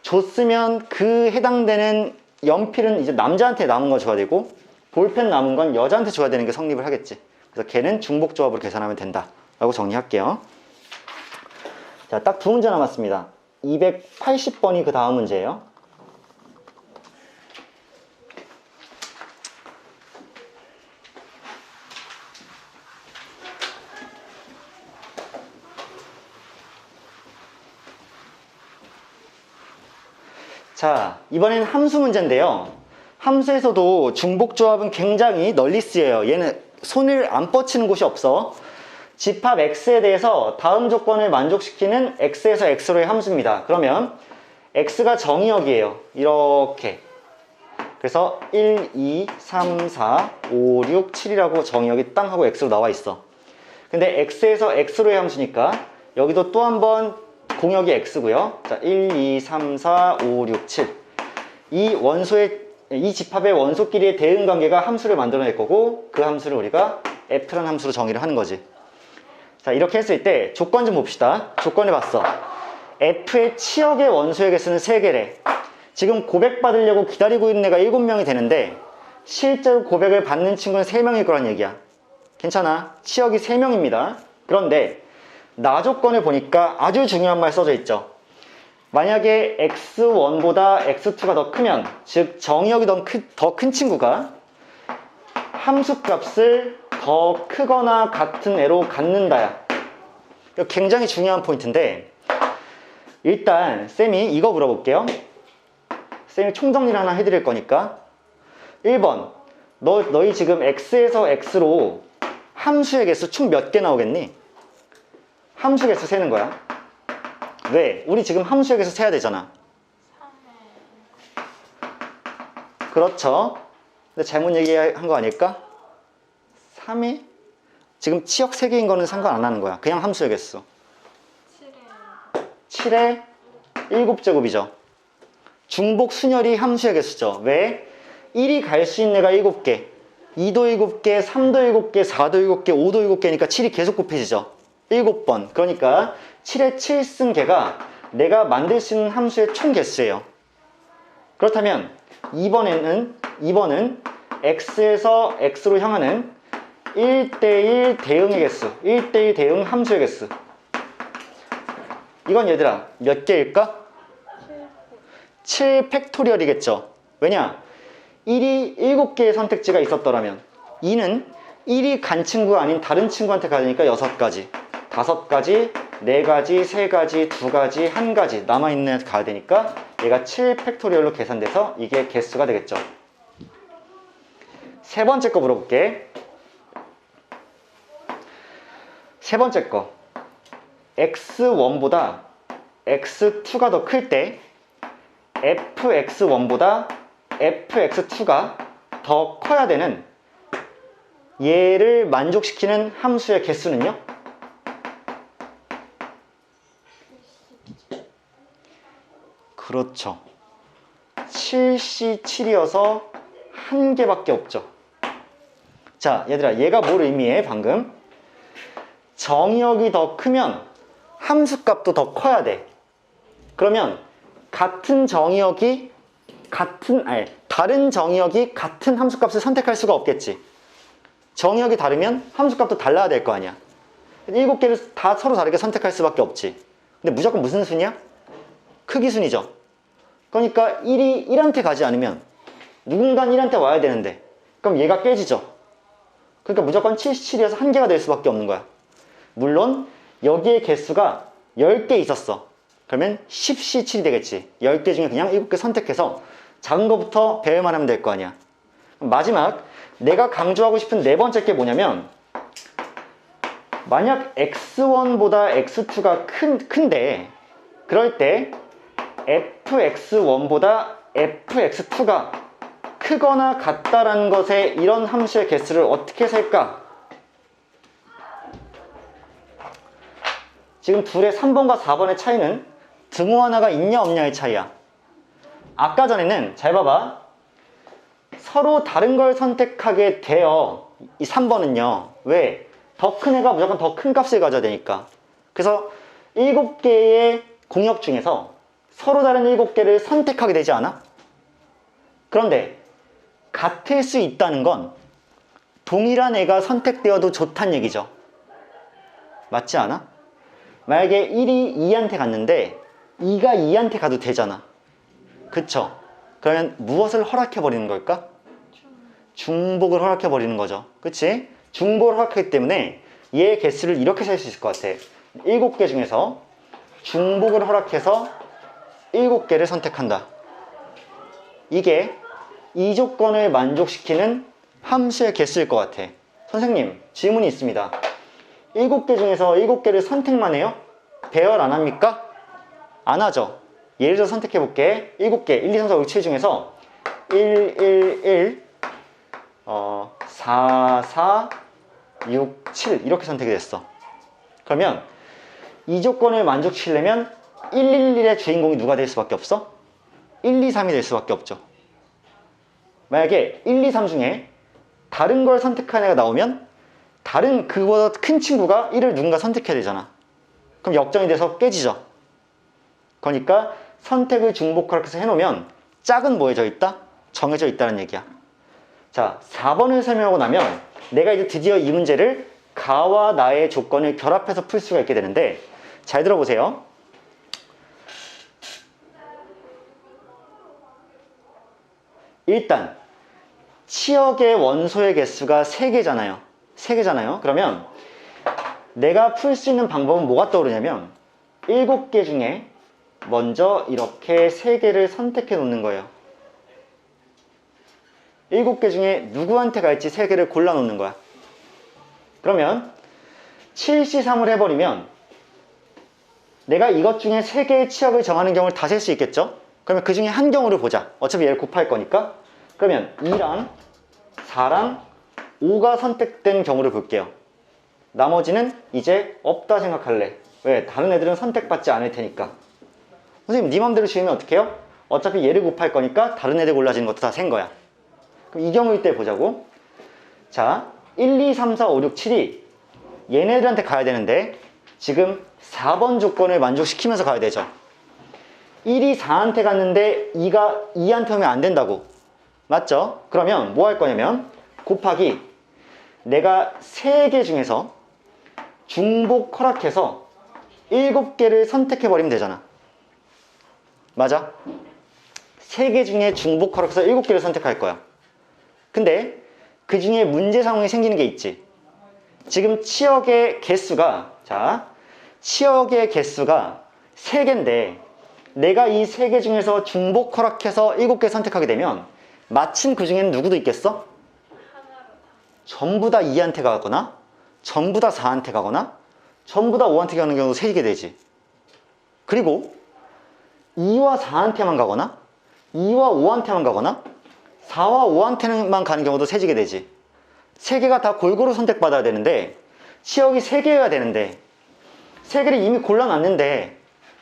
줬으면 그 해당되는 연필은 이제 남자한테 남은 거 줘야 되고 볼펜 남은 건 여자한테 줘야 되는 게 성립을 하겠지. 그래서 걔는 중복 조합으로 계산하면 된다 라고 정리할게요. 자, 딱 두 문제 남았습니다. 280번이 그 다음 문제예요. 자, 이번엔 함수 문제인데요. 함수에서도 중복조합은 굉장히 널리 쓰여요. 얘는 손을 안 뻗치는 곳이 없어. 집합 x에 대해서 다음 조건을 만족시키는 x에서 x로의 함수입니다. 그러면 x가 정의역이에요. 이렇게. 그래서 1, 2, 3, 4, 5, 6, 7이라고 정의역이 땅 하고 x로 나와 있어. 근데 x에서 x로의 함수니까 여기도 또 한 번 공역이 x고요. 자, 1, 2, 3, 4, 5, 6, 7. 이 집합의 원소끼리의 대응 관계가 함수를 만들어낼 거고 그 함수를 우리가 f라는 함수로 정의를 하는 거지. 자, 이렇게 했을 때 조건 좀 봅시다. 조건을 봤어. f의 치역의 원소의 개수는 3개래. 지금 고백받으려고 기다리고 있는 애가 7명이 되는데 실제로 고백을 받는 친구는 3명일 거란 얘기야. 괜찮아. 치역이 3명입니다. 그런데 나 조건을 보니까 아주 중요한 말 써져 있죠. 만약에 x1보다 x2가 더 크면, 즉 정의역이 더 큰 친구가 함수값을 더 크거나 같은 애로 갖는다야. 이거 굉장히 중요한 포인트인데 일단 쌤이 이거 물어볼게요. 쌤이 총정리를 하나 해드릴 거니까 1번 너희 지금 x에서 x로 함수의 개수 총 몇 개 나오겠니? 함수 개수 세는 거야. 왜? 우리 지금 함수의 개수 세야 되잖아. 3회. 그렇죠. 근데 잘못 얘기한 거 아닐까? 3회? 지금 치역 3개인 거는 상관 안 하는 거야. 그냥 함수의 개수. 7회. 7에 7제곱이죠. 중복 순열이 함수의 개수죠. 왜? 1이 갈 수 있는 애가 7개, 2도 7개, 3도 7개, 4도 7개, 5도 7개니까 7이 계속 곱해지죠. 7번. 그러니까 7의 7승계가 내가 만들 수 있는 함수의 총 개수예요. 그렇다면 2번은 x에서 x로 향하는 1대1 대응의 개수, 1대1 대응 함수의 개수. 이건 얘들아 몇 개일까? 7 팩토리얼이겠죠. 왜냐? 1이 7개의 선택지가 있었더라면 2는 1이 간 친구가 아닌 다른 친구한테 가니까 6가지, 5가지, 4가지, 3가지, 2가지, 1가지 남아있는 애한테 가야 되니까 얘가 7 팩토리얼로 계산돼서 이게 개수가 되겠죠. 세 번째 거 물어볼게. 세 번째 거 x1보다 x2가 더 클 때 fx1보다 fx2가 더 커야 되는 얘를 만족시키는 함수의 개수는요? 그렇죠. 7C7이어서 한 개밖에 없죠. 자, 얘들아 얘가 뭘 의미해 방금? 정의역이 더 크면 함수값도 더 커야 돼. 그러면 같은 정의역이 다른 정의역이 같은 함수값을 선택할 수가 없겠지. 정의역이 다르면 함수값도 달라야 될 거 아니야. 7개를 다 서로 다르게 선택할 수밖에 없지. 근데 무조건 무슨 순이야? 크기순이죠. 그러니까 1이 1한테 가지 않으면 누군가는 1한테 와야 되는데 그럼 얘가 깨지죠. 그러니까 무조건 77이어서 한 개가 될 수밖에 없는 거야. 물론 여기에 개수가 10개 있었어. 그러면 10C7이 되겠지. 10개 중에 그냥 7개 선택해서 작은 거부터 배열만 하면 될 거 아니야. 마지막 내가 강조하고 싶은 네 번째 게 뭐냐면 만약 x1보다 x2가 큰데 그럴 때 fx1보다 fx2가 크거나 같다라는 것에 이런 함수의 개수를 어떻게 셀까? 지금 둘의 3번과 4번의 차이는 등호 하나가 있냐 없냐의 차이야. 아까 전에는 잘 봐봐. 서로 다른 걸 선택하게 돼요. 이 3번은요. 왜? 더 큰 애가 무조건 더 큰 값을 가져야 되니까. 그래서 7개의 공역 중에서 서로 다른 7개를 선택하게 되지 않아? 그런데 같을 수 있다는 건 동일한 애가 선택되어도 좋다는 얘기죠. 맞지 않아? 만약에 1이 2한테 갔는데 2가 2한테 가도 되잖아. 그쵸? 그러면 무엇을 허락해버리는 걸까? 중복을 허락해버리는 거죠. 그치? 중복을 허락하기 때문에 얘의 개수를 이렇게 셀 수 있을 것 같아. 7개 중에서 중복을 허락해서 7개를 선택한다. 이게 이 조건을 만족시키는 함수의 개수일 것 같아. 선생님, 질문이 있습니다. 7개 중에서 7개를 선택만 해요? 배열 안 합니까? 안 하죠. 예를 들어 선택해 볼게. 7개, 1, 2, 3, 4, 5, 6, 7 중에서 1, 1, 1, 4, 4, 6, 7 이렇게 선택이 됐어. 그러면 이 조건을 만족시키려면 111의 주인공이 누가 될 수밖에 없어? 1, 2, 3이 될 수밖에 없죠. 만약에 1, 2, 3 중에 다른 걸 선택한 애가 나오면 다른 그보다 큰 친구가 1을 누군가 선택해야 되잖아. 그럼 역전이 돼서 깨지죠. 그러니까 선택을 중복하락해서 해놓으면 짝은 뭐해져 있다? 정해져 있다는 얘기야. 자, 4번을 설명하고 나면 내가 이제 드디어 이 문제를 가와 나의 조건을 결합해서 풀 수가 있게 되는데, 잘 들어보세요. 일단 치역의 원소의 개수가 3개잖아요. 3개잖아요. 그러면 내가 풀 수 있는 방법은 뭐가 떠오르냐면 7개 중에 먼저 이렇게 3개를 선택해 놓는 거예요. 7개 중에 누구한테 갈지 3개를 골라 놓는 거야. 그러면 7C3을 해버리면 내가 이것 중에 3개의 치역을 정하는 경우를 다 셀 수 있겠죠? 그러면 그 중에 한 경우를 보자. 어차피 얘를 곱할 거니까. 그러면 2랑 4랑 5가 선택된 경우를 볼게요. 나머지는 이제 없다 생각할래. 왜? 다른 애들은 선택받지 않을 테니까. 선생님, 네 맘대로 지으면 어떡해요? 어차피 얘를 곱할 거니까 다른 애들 골라지는 것도 다 센 거야. 그럼 이 경우일 때 보자고. 자, 1, 2, 3, 4, 5, 6, 7이 얘네들한테 가야 되는데 지금 4번 조건을 만족시키면서 가야 되죠. 1이 4한테 갔는데 2가 2한테 오면 안 된다고. 맞죠? 그러면 뭐 할 거냐면 곱하기 내가 3개 중에서 중복 허락해서 7개를 선택해버리면 되잖아. 맞아? 3개 중에 중복 허락해서 7개를 선택할 거야. 근데 그 중에 문제 상황이 생기는 게 있지. 지금 치역의 개수가, 자, 치역의 개수가 3개인데 내가 이 3개 중에서 중복 허락해서 7개 선택하게 되면 마침 그 중에는 누구도 있겠어? 전부 다 2한테 가거나 전부 다 4한테 가거나 전부 다 5한테 가는 경우도 생기게 되지. 그리고 2와 4한테만 가거나 2와 5한테만 가거나 4와 5한테만 가는 경우도 세지게 되지. 3개가 다 골고루 선택받아야 되는데 치역이 3개여야 되는데 3개를 이미 골라놨는데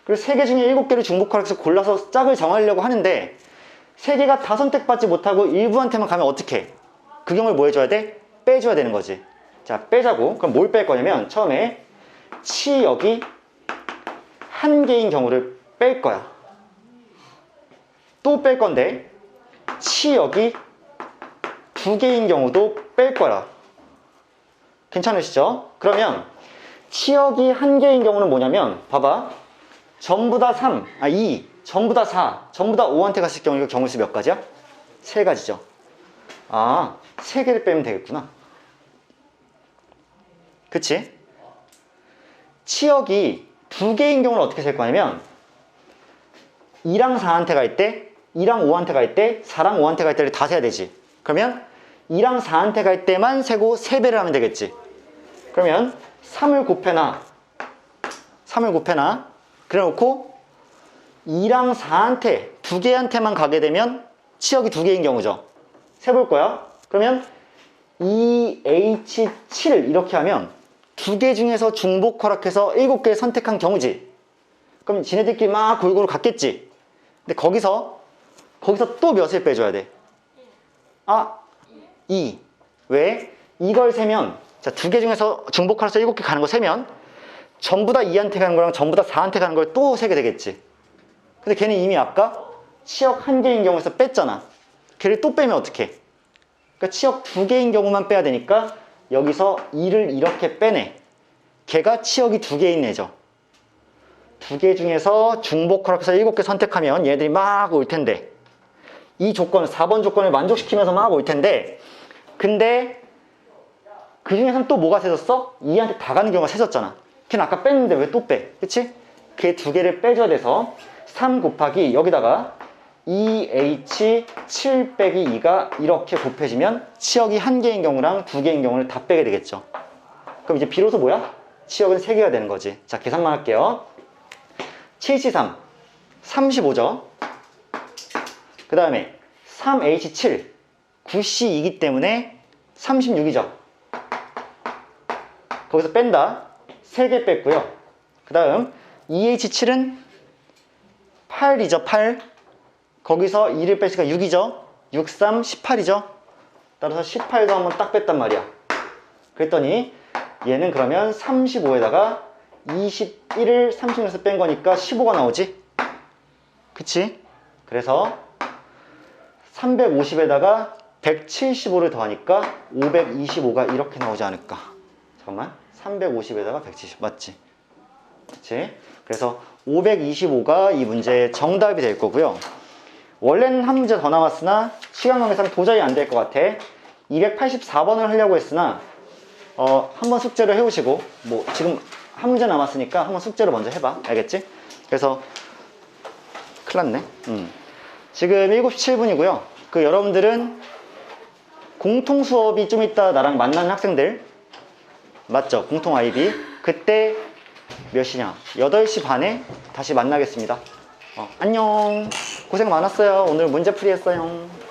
그래서 3개 중에 7개를 중복하락해서 골라서 짝을 정하려고 하는데 3개가 다 선택받지 못하고 일부한테만 가면 어떡해? 그 경우를 뭐 해줘야 돼? 빼줘야 되는 거지. 자, 빼자고. 그럼 뭘 뺄 거냐면 처음에 치역이 1개인 경우를 뺄 거야. 또 뺄 건데 치역이 2개인 경우도 뺄 거야. 괜찮으시죠? 그러면 치역이 1개인 경우는 뭐냐면 봐봐. 전부 다 3, 2, 전부 다 4, 전부 다 5한테 갔을 경우 이거 경우수 몇 가지야? 3가지죠. 아, 3개를 빼면 되겠구나. 그치? 치역이 2개인 경우는 어떻게 셀 거냐면 2랑 4한테 갈 때, 2랑 5한테 갈 때, 4랑 5한테 갈 때를 다 세야 되지. 그러면 2랑 4한테 갈 때만 세고 3배를 하면 되겠지. 그러면 3을 곱해놔. 3을 곱해놔. 그래 놓고 2랑 4한테 2개한테만 가게 되면 치역이 2개인 경우죠. 세볼 거야. 그러면 2H7을 이렇게 하면 2개 중에서 중복 허락해서 7개 선택한 경우지. 그럼 지네들끼리 막 골고루 갔겠지. 근데 거기서 또 몇을 빼줘야 돼? 2. 왜? 이걸 세면, 자, 2개 중에서 중복 허락해서 7개 가는 거 세면 전부 다 2한테 가는 거랑 전부 다 4한테 가는 걸 또 세게 되겠지. 근데 걔는 이미 아까 치역 1개인 경우에서 뺐잖아. 걔를 또 빼면 어떡해? 그러니까 치역 2개인 경우만 빼야 되니까 여기서 2를 이렇게 빼내. 걔가 치역이 2개인 애죠. 두 개 중에서 중복하라고 해서 7개 선택하면 얘들이 막 올 텐데 이 조건, 4번 조건을 만족시키면서 막 올 텐데 근데 그 중에서는 또 뭐가 세졌어? 2한테 다 가는 경우가 세졌잖아. 걔는 아까 뺐는데 왜 또 빼? 그치? 걔 두 개를 빼줘야 돼서 3 곱하기 여기다가 2H7 빼기 2가 이렇게 곱해지면 치역이 한 개인 경우랑 두 개인 경우를 다 빼게 되겠죠. 그럼 이제 비로소 뭐야? 치역은 3개가 되는 거지. 자, 계산만 할게요. 7C3 35죠. 그 다음에 3H7 9C이기 때문에 36이죠. 거기서 뺀다. 3개 뺐고요. 그 다음 2H7은 8이죠. 8. 거기서 2를 빼니까 6이죠. 6, 3, 18이죠. 따라서 18도 한번 딱 뺐단 말이야. 그랬더니 얘는 그러면 35에다가 21을 36에서 뺀 거니까 15가 나오지? 그치? 그래서 350에다가 175를 더하니까 525가 이렇게 나오지 않을까? 잠깐만. 350에다가 170 맞지? 그치? 그래서 525가 이 문제의 정답이 될 거고요. 원래는 한 문제 더 남았으나 시간 관계상 도저히 안 될 것 같아. 284번을 하려고 했으나 한번 숙제를 해오시고 뭐 지금 한 문제 남았으니까 한번 숙제를 먼저 해봐. 알겠지? 그래서 큰일 났네. 지금 7시 7분이고요. 그 여러분들은 공통 수업이 좀 이따 나랑 만나는 학생들 맞죠? 공통 아이비 그때 몇 시냐? 8시 반에 다시 만나겠습니다. 안녕. 고생 많았어요. 오늘 문제풀이 했어요.